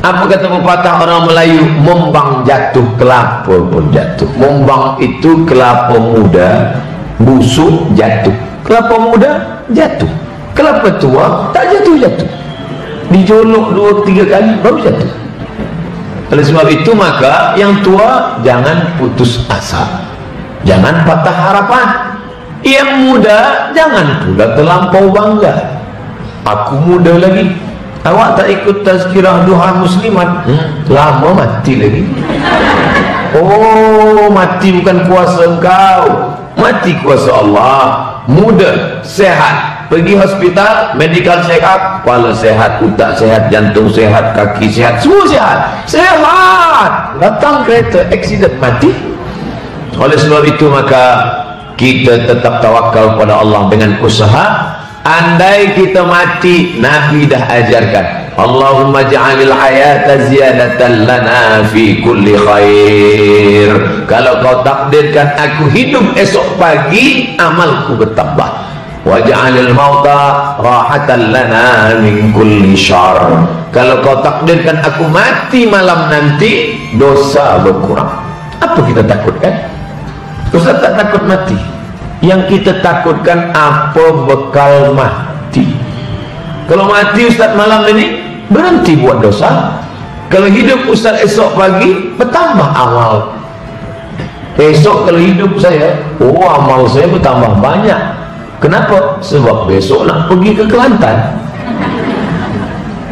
Apa kata pepatah orang Melayu? Mombang jatuh kelapa pun jatuh. Mombang itu kelapa muda, busuk jatuh. Kelapa muda jatuh. Kelapa tua tak jatuh-jatuh. Dijolok 2-3 kali baru jatuh. Oleh sebab itu maka yang tua jangan putus asa, jangan patah harapan. Yang muda jangan pula terlampau bangga. Aku muda lagi, awak tak ikut tazkirah duha muslimat, lama mati lagi. Oh, mati bukan kuasa engkau, mati kuasa Allah. Muda, sehat, pergi hospital, medical check up, kepala sehat, otak sehat, jantung sehat, kaki sehat, semua sehat. Sehat, datang kereta accident, mati. Oleh sebab itu maka kita tetap tawakal pada Allah dengan usaha. Andai kita mati, Nabi dah ajarkan, Allahumma ja'alil hayata ziyadatan lana fi kulli khair. Kalau kau takdirkan aku hidup esok pagi, amalku bertambah. Wa ja'alil mauta rahatan lana min kulli syarr. Kalau kau takdirkan aku mati malam nanti, dosa berkurang. Apa kita takutkan? Ustaz tak takut mati. Yang kita takutkan apa bekal mati. Kalau mati Ustaz malam ini, berhenti buat dosa. Kalau hidup Ustaz esok pagi, bertambah amal. Esok kalau hidup saya, oh amal saya bertambah banyak. Kenapa? Sebab besok nak pergi ke Kelantan,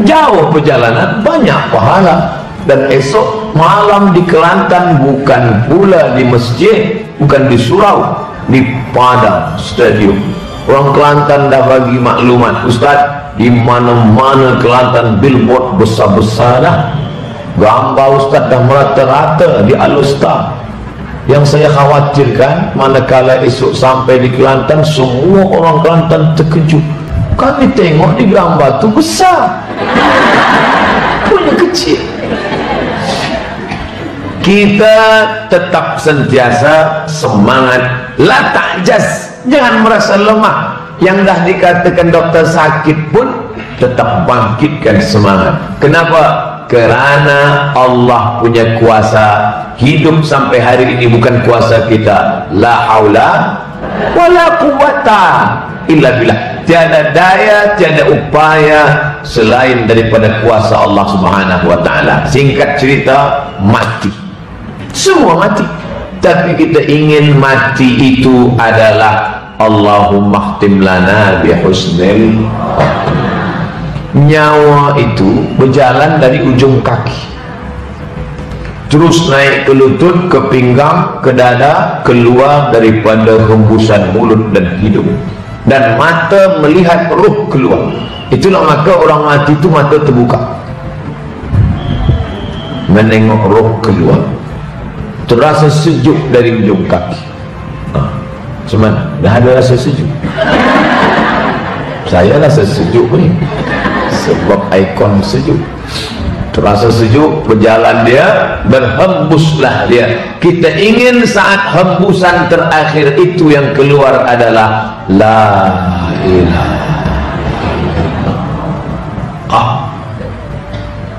jauh perjalanan, banyak pahala. Dan esok malam di Kelantan, bukan pula di masjid, bukan di surau, di Padang Stadium. Orang Kelantan dah bagi maklumat, Ustaz, di mana-mana Kelantan billboard besar-besar dah. Gambar Ustaz dah merata-rata di Alustar. Yang saya khawatirkan, manakala esok sampai di Kelantan, semua orang Kelantan terkejut. Kami tengok di gambar tu besar, punya kecil. Kita tetap sentiasa semangat, la ta'jaz, jangan merasa lemah. Yang dah dikatakan dokter sakit pun tetap bangkitkan semangat. Kenapa? Kerana Allah punya kuasa. Hidup sampai hari ini bukan kuasa kita. La haula wala quwwata illa billah. Tiada daya, tiada upaya selain daripada kuasa Allah Subhanahu wa taala. Singkat cerita, mati. Semua mati. Tapi kita ingin mati itu adalah Allahumma khtim lana bihusnil. Nyawa itu berjalan dari ujung kaki terus naik ke lutut, ke pinggang, ke dada, keluar daripada hembusan mulut dan hidung, dan mata melihat ruh keluar. Itulah maka orang mati itu mata terbuka menengok ruh keluar, terasa sejuk dari ujung kaki. Cuman dah ada rasa sejuk. Saya rasa sejuk ni sebab ikon sejuk, terasa sejuk, berjalan dia, berhembuslah dia. Kita ingin saat hembusan terakhir itu yang keluar adalah la ilaha illallah.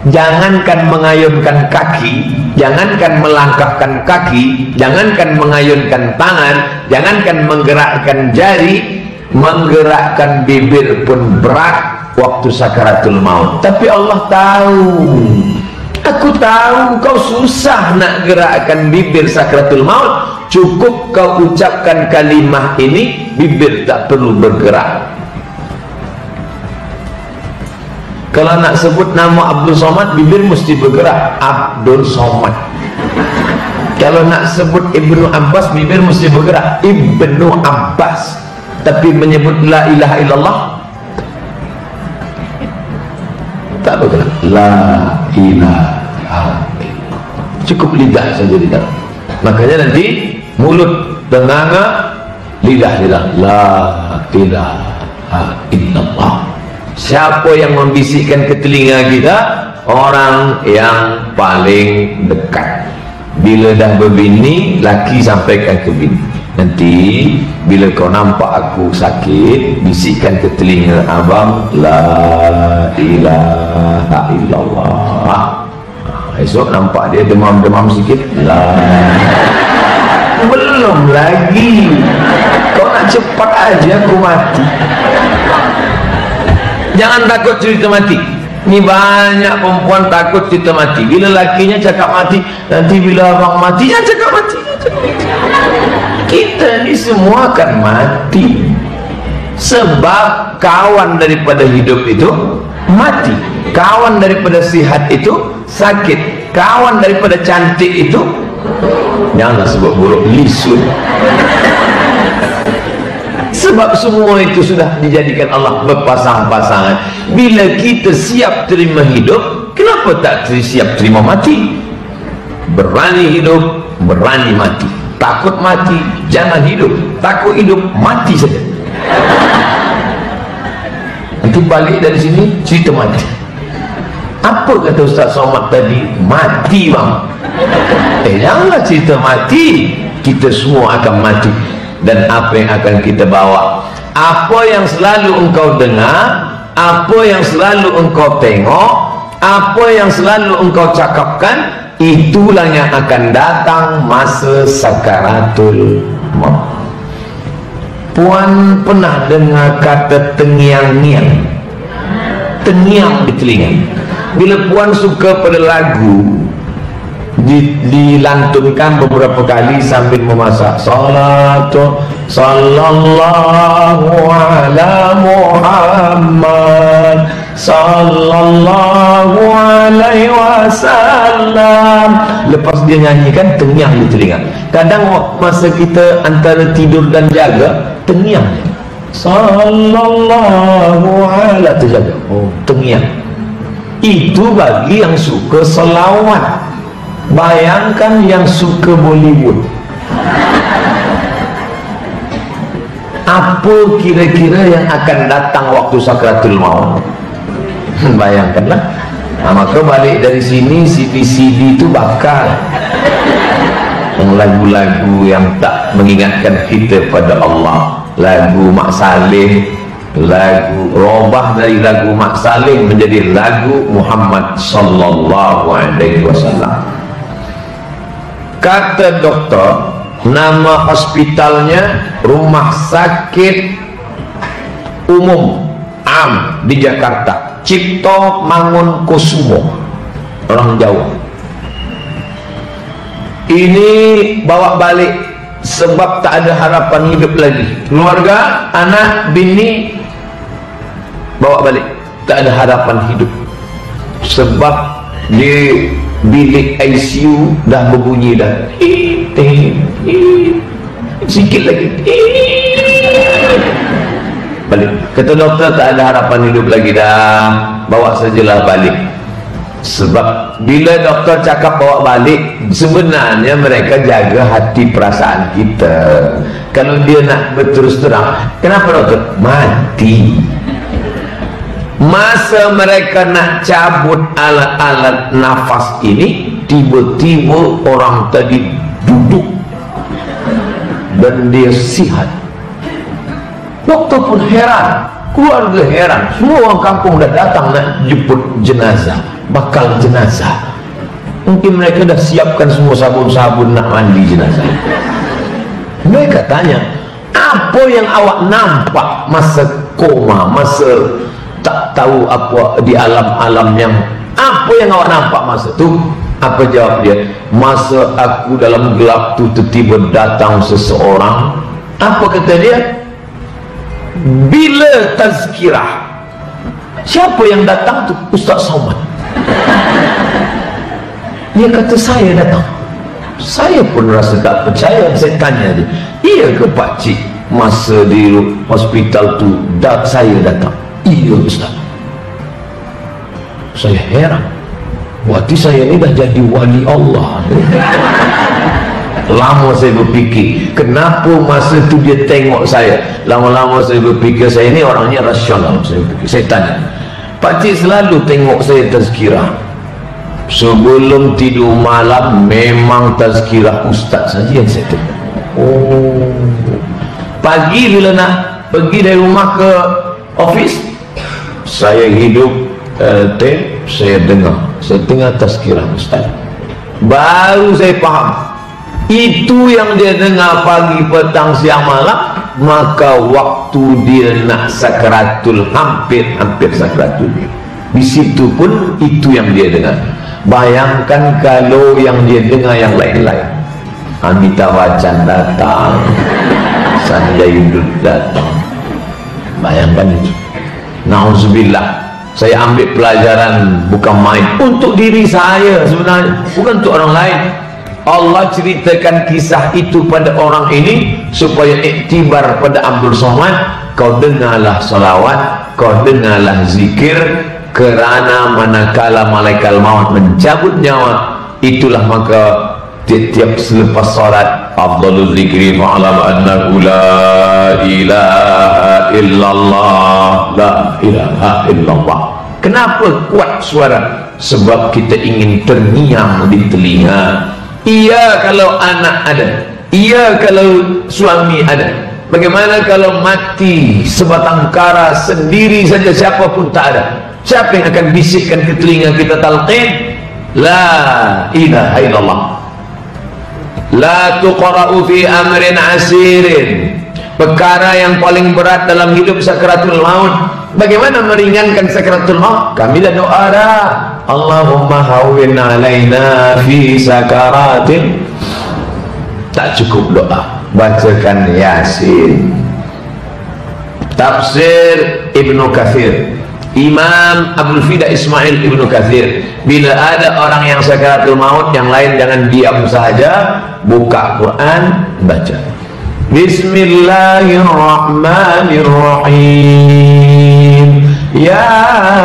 Jangankan mengayunkan kaki, jangankan melangkahkan kaki, jangankan mengayunkan tangan, jangankan menggerakkan jari, menggerakkan bibir pun berat waktu sakaratul maut. Tapi Allah tahu, aku tahu kau susah nak gerakkan bibir sakaratul maut. Cukup kau ucapkan kalimah ini, bibir tak perlu bergerak. Kalau nak sebut nama Abdul Somad, bibir mesti bergerak, Abdul Somad. Kalau nak sebut Ibnu Abbas, bibir mesti bergerak, Ibnu Abbas. Tapi menyebut la ilaha illallah tak bergerak. La ilaha illallah, cukup lidah saja lidah. Makanya nanti mulut tenganga, lidah la ilaha illallah. Siapa yang membisikkan ke telinga kita? Orang yang paling dekat. Bila dah berbini, laki sampaikan ke bini, nanti bila kau nampak aku sakit, bisikkan ke telinga abang la ilaha illallah. Esok nampak dia demam-demam sikit, la. Belum lagi, kau nak cepat aja aku mati. Jangan takut cerita mati. Ini banyak perempuan takut cerita mati. Bila lakinya cakap mati, nanti bila abang mati, ya cakap mati. Kita ni semua akan mati. Sebab kawan daripada hidup itu mati, kawan daripada sihat itu sakit, kawan daripada cantik itu, janganlah sebut buruk, lisun. Sebab semua itu sudah dijadikan Allah berpasang-pasangan. Bila kita siap terima hidup, kenapa tak siap terima mati? Berani hidup, berani mati. Takut mati, jangan hidup. Takut hidup, mati saja. Nanti balik dari sini, cerita mati. Apa kata Ustaz Somad tadi? Mati bang. Janganlah cerita mati. Kita semua akan mati. Dan apa yang akan kita bawa, apa yang selalu engkau dengar, apa yang selalu engkau tengok, apa yang selalu engkau cakapkan, itulah yang akan datang masa sakaratul maut. Puan pernah dengar kata tengiang-niang? Tengiang di telinga. Bila puan suka pada lagu, dilantunkan beberapa kali sambil memasak, salatu sallallahu ala Muhammad sallallahu alaihi wasallam. Lepas dia nyanyikan, tengiang di telinga. Kadang masa kita antara tidur dan jaga, tengiang sallallahu ala, terjaga. Oh, tengiang. Itu bagi yang suka selawat. Bayangkan yang suka Bollywood, apa kira-kira yang akan datang waktu sakratul maut? Bayangkanlah. Maka balik dari sini, CD-CD itu bakal lagu-lagu yang tak mengingatkan kita pada Allah. Lagu Mak Saleh, lagu robah dari lagu Mak Saleh menjadi lagu Muhammad sallallahu alaihi wasallam. Kata dokter, nama hospitalnya Rumah Sakit Umum Am di Jakarta, Cipto Mangunkusumo, orang Jawa. Ini bawa balik sebab tak ada harapan hidup lagi. Keluarga, anak, bini bawa balik, tak ada harapan hidup. Sebab di bilik ICU dah berbunyi dah. Sikit lagi. Balik. Kata doktor tak ada harapan hidup lagi dah. Bawa sajalah balik. Sebab bila doktor cakap bawa balik, sebenarnya mereka jaga hati perasaan kita. Kalau dia nak berterus terang, kenapa doktor? Mati. Masa mereka nak cabut alat-alat nafas ini, tiba-tiba orang tadi duduk dan dia sihat. Doktor pun heran, keluarga heran, semua orang kampung dah datang nak jemput jenazah, bakal jenazah. Mungkin mereka dah siapkan semua sabun-sabun nak mandi jenazah. Mereka tanya, apa yang awak nampak masa koma, masa tak tahu apa di alam-alam yang, apa yang awak nampak masa tu? Apa jawab dia? Masa aku dalam gelap tu tiba-tiba datang seseorang. Apa kata dia? Bila tazkirah. Siapa yang datang tu? Ustaz Somad. Dia kata saya datang. Saya pun rasa tak percaya. Saya tanya dia, iya ke Pak Cik masa di hospital tu saya datang? Iya Ustaz. Saya heran, berarti saya ni dah jadi wali Allah. Lama saya berfikir, kenapa masa tu dia tengok saya. Lama-lama saya berfikir, saya ni orangnya rasional. Saya tanya, Pak Cik selalu tengok saya tazkirah. Sebelum tidur malam memang tazkirah Ustaz saja yang saya tengok. Oh, pagi bila nak pergi dari rumah ke office, saya hidup saya dengar tazkirah Ustaz. Baru saya faham, itu yang dia dengar pagi, petang, siang, malam. Maka waktu dia nak sakratul, hampir sakratul, di situ pun itu yang dia dengar. Bayangkan kalau yang dia dengar yang lain-lain, Amitabh Bachchan datang, Sanjay Dutt datang. Bayangkan itu. Nauzubillah. Saya ambil pelajaran bukan main untuk diri saya sebenarnya, bukan untuk orang lain. Allah ceritakan kisah itu pada orang ini supaya iktibar pada Abdul Somad. Kau dengarlah salawat, kau dengarlah zikir, kerana manakala malaikat maut mencabut nyawa, itulah maka tiap-tiap selepas salat, afdalul zikri fa'alam annahu la ilaha illallah, la ilaha illallah. Kenapa kuat suara? Sebab kita ingin terngiang di telinga. Iya kalau anak ada, iya kalau suami ada. Bagaimana kalau mati sebatang kara sendiri saja, siapa pun tak ada? Siapa yang akan bisikkan ke telinga kita talqin? La ilaha illallah. La tuqra'u fi amrin asirin. Perkara yang paling berat dalam hidup sakratul maut. Bagaimana meringankan sakratul maut? Kami dah doa dah. Allahumma hawwin alaina fi sakaratin. Tak cukup doa, bacakan Yasin. Tafsir Ibnu Katsir, Imam Abdul Fida Ismail Ibnu Katsir, bila ada orang yang sakaratul maut, yang lain jangan diam saja, buka Quran, baca Bismillahirrahmanirrahim,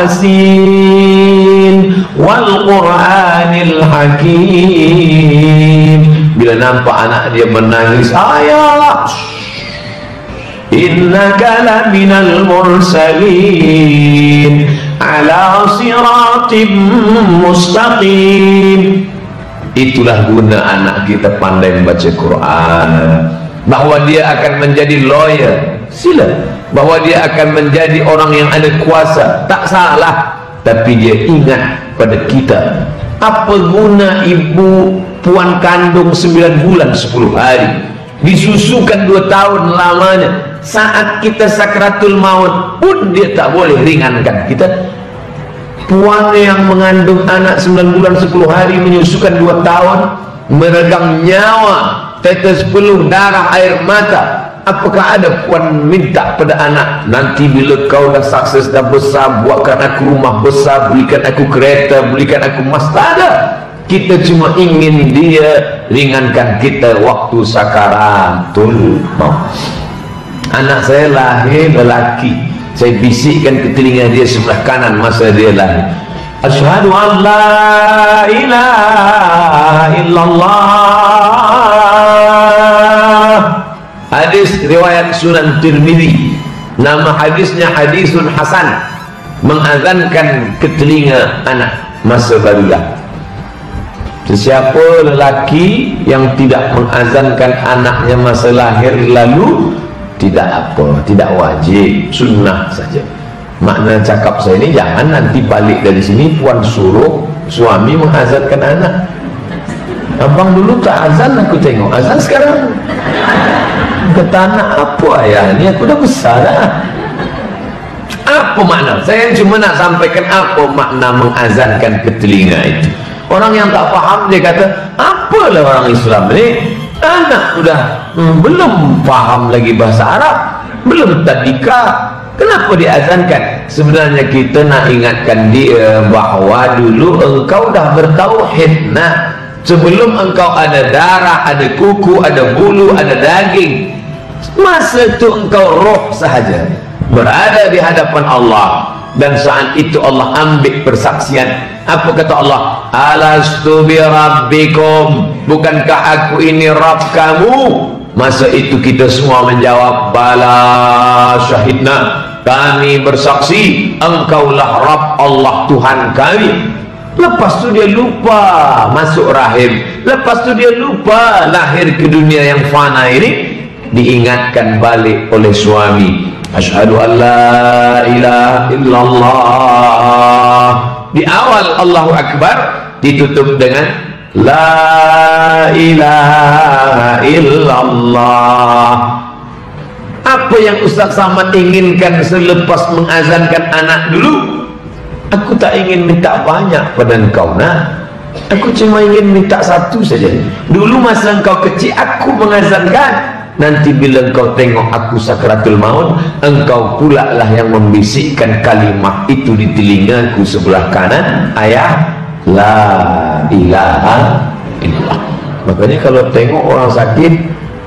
Yasin wal Qur'anil Hakim. Bila nampak anak dia menangis, ayah, innaka laminal mursalin ala siratim mustaqim. Itulah guna anak kita pandai membaca Quran. Bahwa dia akan menjadi lawyer, sila. Bahwa dia akan menjadi orang yang ada kuasa, tak salah. Tapi dia ingat pada kita. Apa guna ibu puan kandung 9 bulan 10 hari, disusukan 2 tahun lamanya, saat kita sakratul maut pun dia tak boleh ringankan kita. Puan yang mengandung anak 9 bulan 10 hari, menyusukan 2 tahun, meregang nyawa tetes peluh darah air mata. Apakah ada puan minta pada anak, nanti bila kau dah sukses, dah besar, buatkan aku rumah besar, belikan aku kereta, belikan aku emas? Tak ada. Kita cuma ingin dia ringankan kita waktu sakaratul maut. Anak saya lahir lelaki, saya bisikkan ke telinga dia sebelah kanan masa dia lahir, asyhadu an la ilaha illallah. Hadis riwayat Sunan Tirmidzi, nama hadisnya hadisun hasan, mengazankan ke telinga anak masa baru lahir. Sesiapa lelaki yang tidak mengazankan anaknya masa lahir lalu, tidak apa, tidak wajib, sunnah saja. Makna cakap saya ini, jangan nanti balik dari sini puan suruh suami mengazankan anak. Abang dulu tak azan, aku tengok azan sekarang. Kata anak, apa ayah ni, aku dah besar dah. Apa makna? Saya cuma nak sampaikan apa makna mengazankan ke telinga itu. Orang yang tak faham dia kata, apalah orang Islam ni, anak sudah belum faham lagi bahasa Arab, belum tadika, kenapa diazankan? Sebenarnya kita nak ingatkan dia bahawa dulu engkau dah bertauhid. Nah, sebelum engkau ada darah, ada kuku, ada bulu, ada daging, masa itu engkau roh sahaja, berada di hadapan Allah. Dan saat itu Allah ambil persaksian. Apa kata Allah? Alastu bi rabbikum, bukankah aku ini Rabb kamu? Masa itu kita semua menjawab, bala syahidna, kami bersaksi engkaulah Rabb Allah, Tuhan kami. Lepas tu dia lupa masuk rahim, lepas tu dia lupa lahir ke dunia yang fana ini. Diingatkan balik oleh suami, asyhadu an la ilaha illallah. Di awal Allahu Akbar, ditutup dengan la ilaha illallah. Apa yang Ustaz Samad inginkan selepas mengazankan anak dulu? Aku tak ingin minta banyak pada engkau, nah. Aku cuma ingin minta satu saja. Dulu masa engkau kecil aku mengazankan, nanti bila engkau tengok aku sakaratul maut, engkau pula lah yang membisikkan kalimat itu di telingaku sebelah kanan, ayah la ilaha illallah. Makanya kalau tengok orang sakit,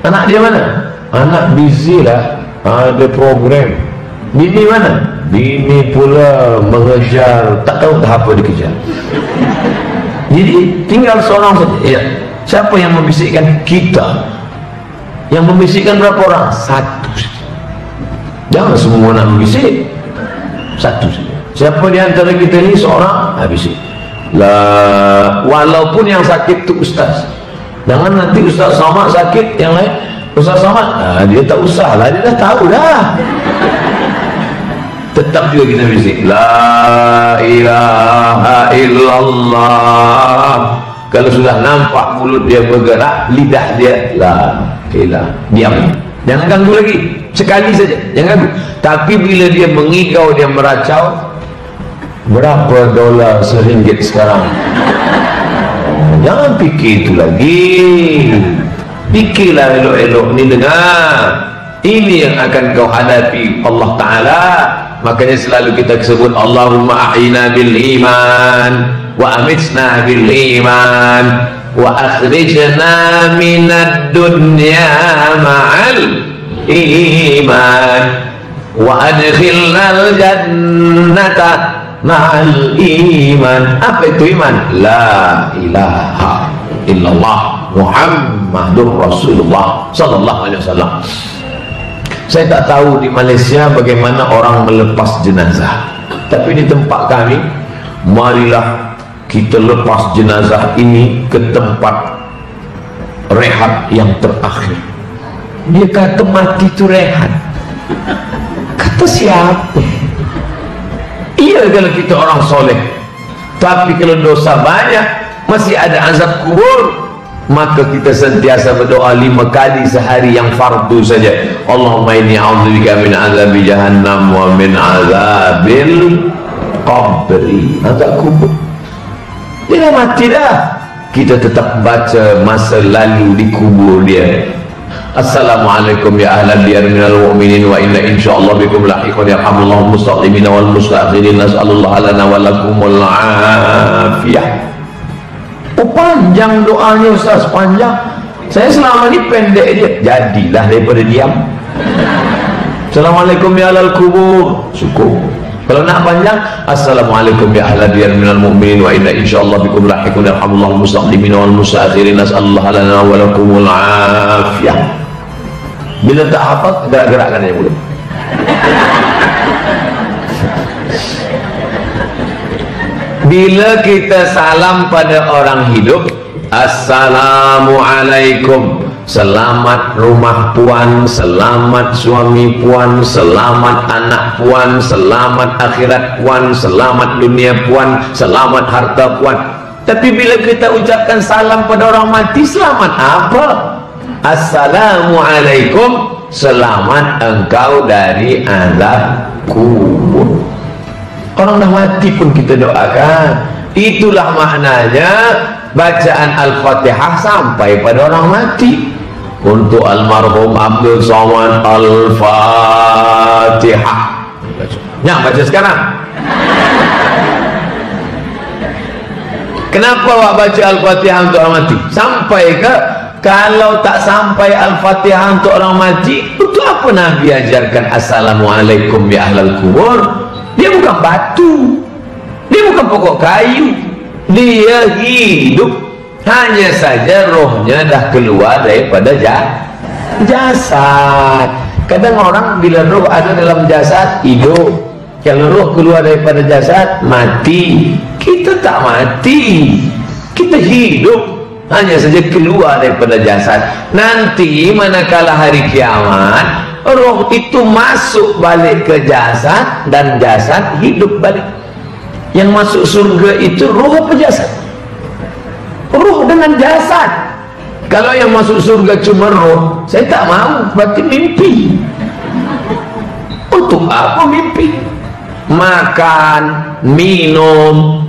anak dia mana? Anak busy lah, ada program. Bini mana? Bini pula mengejar, tak tahu tak apa dikejar. Jadi tinggal seorang saja. Ya. Siapa yang membisikkan? Kita. Yang membisikkan berapa orang? Satu saja. Jangan semua nak membisik, satu saja. Siapa di antara kita ni seorang bisik lah, walaupun yang sakit tu ustaz. Jangan nanti Ustaz Samad sakit, yang lain Ustaz Samad dia tak usah lah, dia dah tahu dah. Tetap juga kita bisik la ilaha illallah. Kalau sudah nampak mulut dia bergerak, lidah dia la ilaha, diam, jangan ganggu lagi, sekali saja, jangan ganggu. Tapi bila dia mengigau, dia meracau, berapa dolar seringgit sekarang? Jangan fikir itu lagi, fikirlah elok-elok ni, dengar ini yang akan kau hadapi Allah Ta'ala. Makanya selalu kita sebut Allahumma ahyina bil iman wa amitna bil iman wa akhrijna minad dunya ma'al iman wa adkhilna al jannata ma'al iman. Apa itu iman? La ilaha illallah Muhammadur Rasulullah sallallahu alaihi wasallam. Saya tak tahu di Malaysia bagaimana orang melepas jenazah, tapi di tempat kami, marilah kita lepas jenazah ini ke tempat rehat yang terakhir. Dia kata mati itu rehat. Kata siapa? Iya kalau kita orang soleh, tapi kalau dosa banyak, masih ada azab kubur. Maka kita sentiasa berdoa 5 kali sehari yang fardu saja. Allahumma inni a'udzubika min azabi jahannam wa min azabil qabri, azab kubur. Dia dah mati dah, kita tetap baca masa lalu di kubur dia. Assalamualaikum ya ahlan diyar minal mu'minin wa inna insyaallah bikum lahiqun yarhamullahu mustaqdimin wal mustakhirin nas'alullah lana wa lakumul afiyah. Oh, panjang doanya Ustaz, panjang. Saya selama ini pendek dia. Jadilah daripada diam. Assalamualaikum ya ahlal kubur, cukup. Kalau nak panjang, assalamualaikum ya ahlan diyar minal mu'minin wa inna insyaallah bikum lahiqun yarhamullahu mustaqdimin wal mustakhirin nas'alullah lana wa lakumul afiyah. Bila tak hafal, gerak-gerakkan dia boleh. Bila kita salam pada orang hidup, assalamualaikum, selamat rumah puan, selamat suami puan, selamat anak puan, selamat akhirat puan, selamat dunia puan, selamat harta puan. Tapi bila kita ucapkan salam pada orang mati, selamat apa? Assalamualaikum, selamat engkau dari azab kubur. Orang dah mati pun kita doakan. Itulah maknanya bacaan Al-Fatihah sampai pada orang mati. Untuk almarhum Abdul Somad, Al-Fatihah. Nah, baca sekarang. Kenapa awak baca Al-Fatihah untuk orang mati? Sampai ke? Kalau tak sampai Al-Fatihah untuk orang mati, untuk apa Nabi ajarkan assalamualaikum ya ahlal kubur? Dia bukan batu, dia bukan pokok kayu, dia hidup. Hanya saja rohnya dah keluar daripada jasad. Kadang orang bila roh ada dalam jasad hidup, kalau roh keluar daripada jasad mati. Kita tak mati, kita hidup, hanya saja keluar daripada jasad. Nanti manakala hari kiamat, roh itu masuk balik ke jasad dan jasad hidup balik. Yang masuk surga itu roh apa jasad? Roh dengan jasad. Kalau yang masuk surga cuma roh, saya tak mau, berarti mimpi. Untuk apa mimpi? Makan, minum,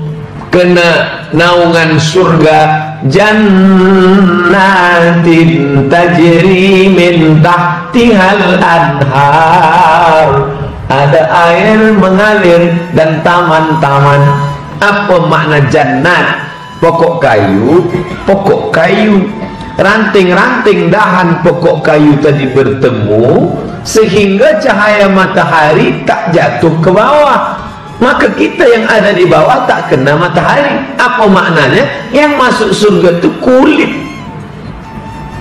kena naungan surga, jannatin tajri min tahtihal anhar, ada air mengalir dan taman-taman. Apa makna jannat? Pokok kayu, ranting-ranting dahan pokok kayu tadi bertemu sehingga cahaya matahari tak jatuh ke bawah. Maka kita yang ada di bawah tak kena matahari. Apa maknanya? Yang masuk surga itu kulit.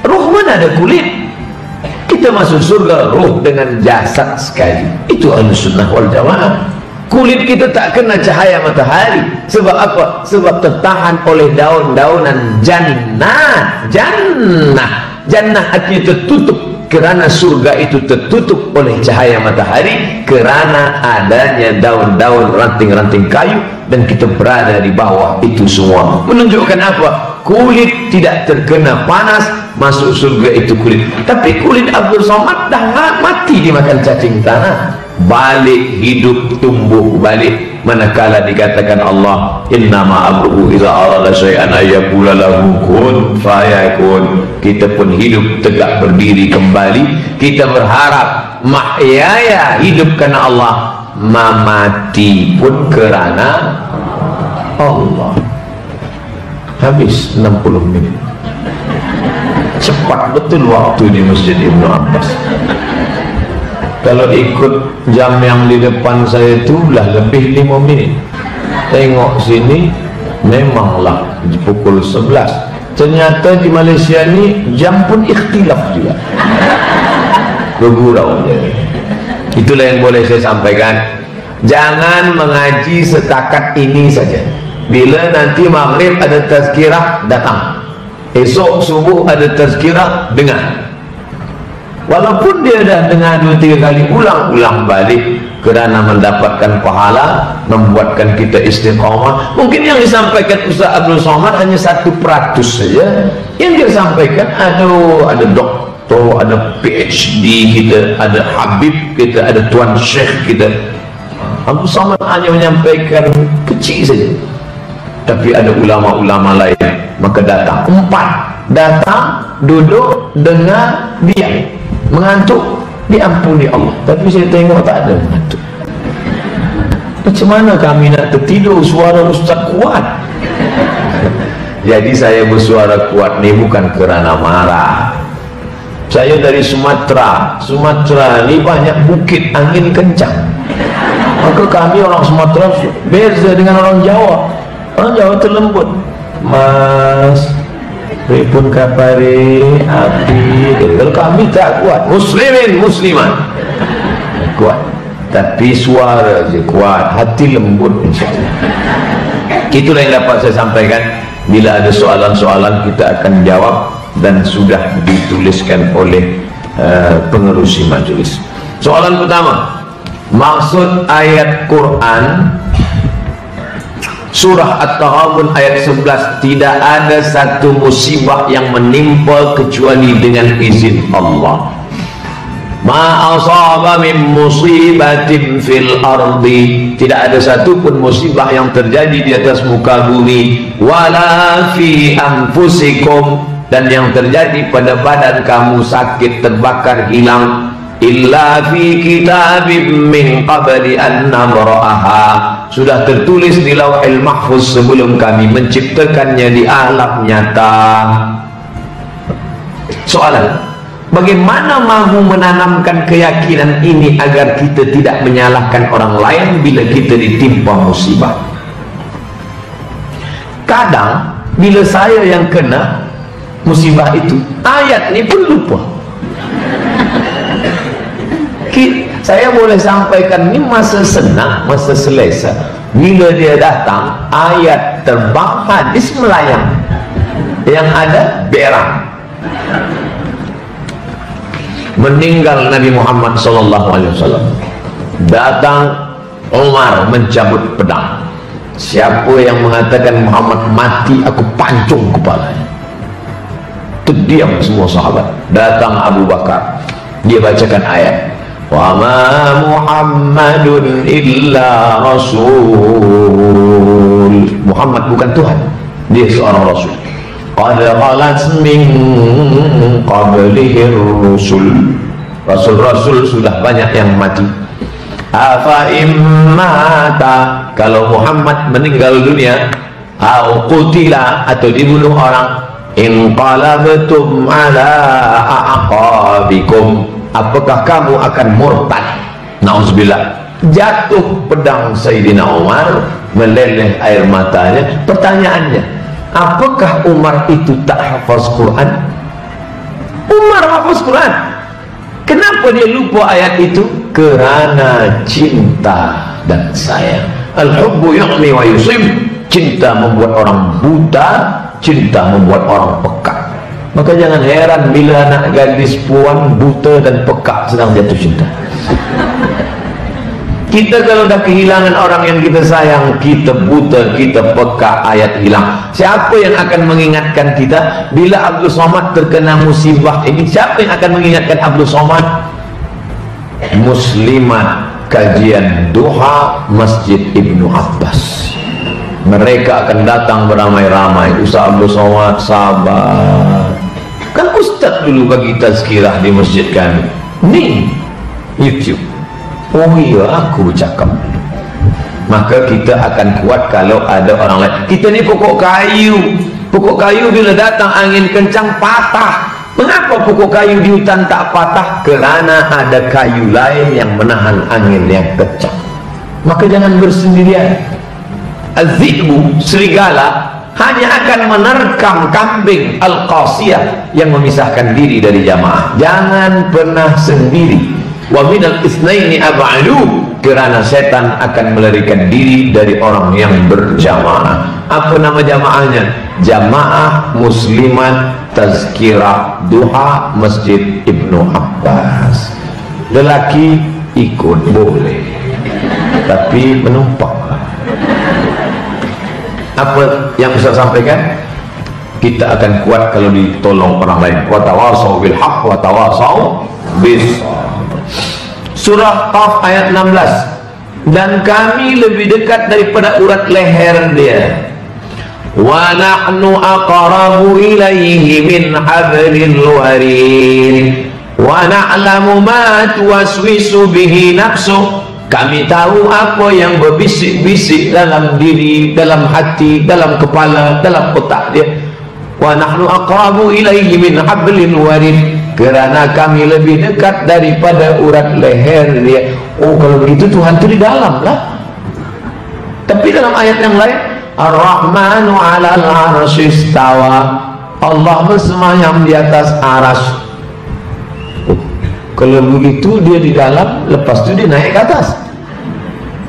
Roh mana ada kulit? Kita masuk surga roh dengan jasad sekali. Itu Ahlussunnah wal Jamaah. Kulit kita tak kena cahaya matahari. Sebab apa? Sebab tertahan oleh daun-daunan jannah. Jannah artinya tertutup. Kerana surga itu tertutup oleh cahaya matahari, kerana adanya daun-daun, ranting-ranting kayu, dan kita berada di bawah itu semua. Menunjukkan apa? Kulit tidak terkena panas, masuk surga itu kulit. Tapi kulit Abdul Somad dah mati dimakan cacing tanah. Balik hidup, tumbuh balik manakala dikatakan Allah innama amruhu idza arada syai'an ayyaqula lahu kun fayakun. Kita pun hidup tegak berdiri kembali. Kita berharap mahyaya, hidup karena Allah, mamati pun kerana Allah. Habis 60 menit. Cepat betul waktu di Masjid Ibnu Abbas. Kalau ikut jam yang di depan saya itu lah lebih 5 menit. Tengok sini memanglah pukul 11. Ternyata di Malaysia ni jam pun ikhtilaf juga. Bergurau jadi. Itulah yang boleh saya sampaikan. Jangan mengaji setakat ini saja. Bila nanti maghrib ada tazkirah, datang. Esok subuh ada tazkirah, dengar. Walaupun dia dah dengar 2-3 kali, ulang-ulang balik, kerana mendapatkan pahala, membuatkan kita istiqamah. Mungkin yang disampaikan Ustaz Abdul Somad hanya 1% saja. Yang dia sampaikan ada doktor, ada PhD kita, ada Habib kita, ada Tuan Syekh kita. Abdul Somad hanya menyampaikan kecil saja. Tapi ada ulama-ulama lain maka datang. 4, datang, duduk, dengar, diam. Mengantuk, diampuni Allah. Tapi saya tengok tak ada mengantuk. Macam mana kami nak tertidur? Suara ustaz kuat. Jadi saya bersuara kuat ni bukan kerana marah. Saya dari Sumatera. Sumatera ni banyak bukit, angin kencang. Maka kami orang Sumatera beza dengan orang Jawa. Orang Jawa terlembut. Mas, pripun kapare api. Kalau kami tak kuat. Muslimin, muslimat kuat. Tapi suara je kuat, hati lembut insyaAllah. Itulah yang dapat saya sampaikan. Bila ada soalan-soalan kita akan jawab, dan sudah dituliskan oleh pengerusi majelis. Soalan pertama, maksud ayat Quran surah At-Taghabun ayat 11, tidak ada satu musibah yang menimpa kecuali dengan izin Allah. Ma asaba min musibatin fil ardi, tidak ada satu pun musibah yang terjadi di atas muka bumi, wala fi anfusikum, dan yang terjadi pada badan kamu sakit, terbakar, hilang, illa fi kitabim min qabli an nabra'aha, sudah tertulis di Lauhil Mahfuz sebelum kami menciptakannya di alam nyata. Soalan, bagaimana mahu menanamkan keyakinan ini agar kita tidak menyalahkan orang lain bila kita ditimpa musibah? Kadang bila saya yang kena musibah itu, ayat ni pun lupa. Saya boleh sampaikan ni masa senang, masa selesa. Bila dia datang, ayat terbang, hadis melayang, yang ada berang. Meninggal Nabi Muhammad SAW, datang Umar mencabut pedang. Siapa yang mengatakan Muhammad mati, aku pancung kepalanya. Terdiam semua sahabat. Datang Abu Bakar, dia bacakan ayat, wa ma Muhammadun illa rasul. Muhammad bukan Tuhan, dia seorang rasul. Qad khalat min qablihi rusul, rasul-rasul sudah banyak yang mati. Afa immata, kalau Muhammad meninggal dunia, au qutila, atau dibunuh orang, inqalabtum ala aqabikum, apakah kamu akan murtad? Nauzubillah. Jatuh pedang Sayyidina Umar, meleleh air matanya. Pertanyaannya, apakah Umar itu tak hafaz Quran? Umar hafaz Quran. Kenapa dia lupa ayat itu? Kerana cinta dan sayang. Al-hubbu yu'mi wa yusib. Cinta membuat orang buta, cinta membuat orang peka. Maka jangan heran bila anak gadis puan buta dan peka sedang jatuh cinta. Kita kalau dah kehilangan orang yang kita sayang, kita buta, kita peka, ayat hilang. Siapa yang akan mengingatkan kita bila Abdul Somad terkena musibah ini? Siapa yang akan mengingatkan Abdul Somad? Muslimat kajian duha Masjid Ibnu Abbas. Mereka akan datang beramai-ramai. Ustaz Abdul Somad sabar, kan ustaz dulu bagi tazkirah di masjid kami. Ni YouTube. Oh iya, aku bercakap. Maka kita akan kuat kalau ada orang lain. Kita ni pokok kayu. Pokok kayu bila datang angin kencang patah. Mengapa pokok kayu di hutan tak patah? Kerana ada kayu lain yang menahan angin yang kencang. Maka jangan bersendirian. Az-zi'bu, serigala, hanya akan menerkam kambing al-qasiyah yang memisahkan diri dari jamaah. Jangan pernah sendiri. Wa minal itsnaini ab'alu, kerana setan akan melarikan diri dari orang yang berjamaah. Apa nama jamaahnya? Jamaah Muslimat Tazkirah Duha Masjid Ibnu Abbas. Lelaki ikut boleh, tapi menumpang. Apa yang saya sampaikan? Kita akan kuat kalau ditolong orang lain. Wa tawasau bil haqq wa tawasau bis. Surah Qaf ayat 16. Dan kami lebih dekat daripada urat leher dia. wa nahnu aqrabu ilaihi min hablil warid wa na'lamu ma tuwaswisu bihi nafsuh. Kami tahu apa yang berbisik-bisik dalam diri, dalam hati, dalam kepala, dalam otak dia. Wa nahnu aqrabu ilaihi min hablil warid, kerana kami lebih dekat daripada urat leher dia. Oh, kalau begitu Tuhan itu di dalam lah. Tapi dalam ayat yang lain, Ar-Rahmanu 'alal 'arsy istawa, Allah bersemayam di atas aras. Kalau begitu dia di dalam, lepas itu dia naik ke atas.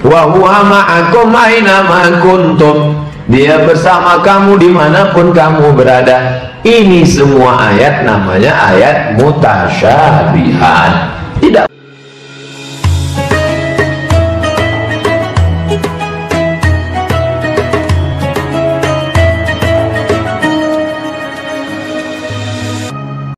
Wa huwa ma'akum aina ma kuntum, dia bersama kamu dimanapun kamu berada. Ini semua ayat namanya ayat mutasyabihat. Tidak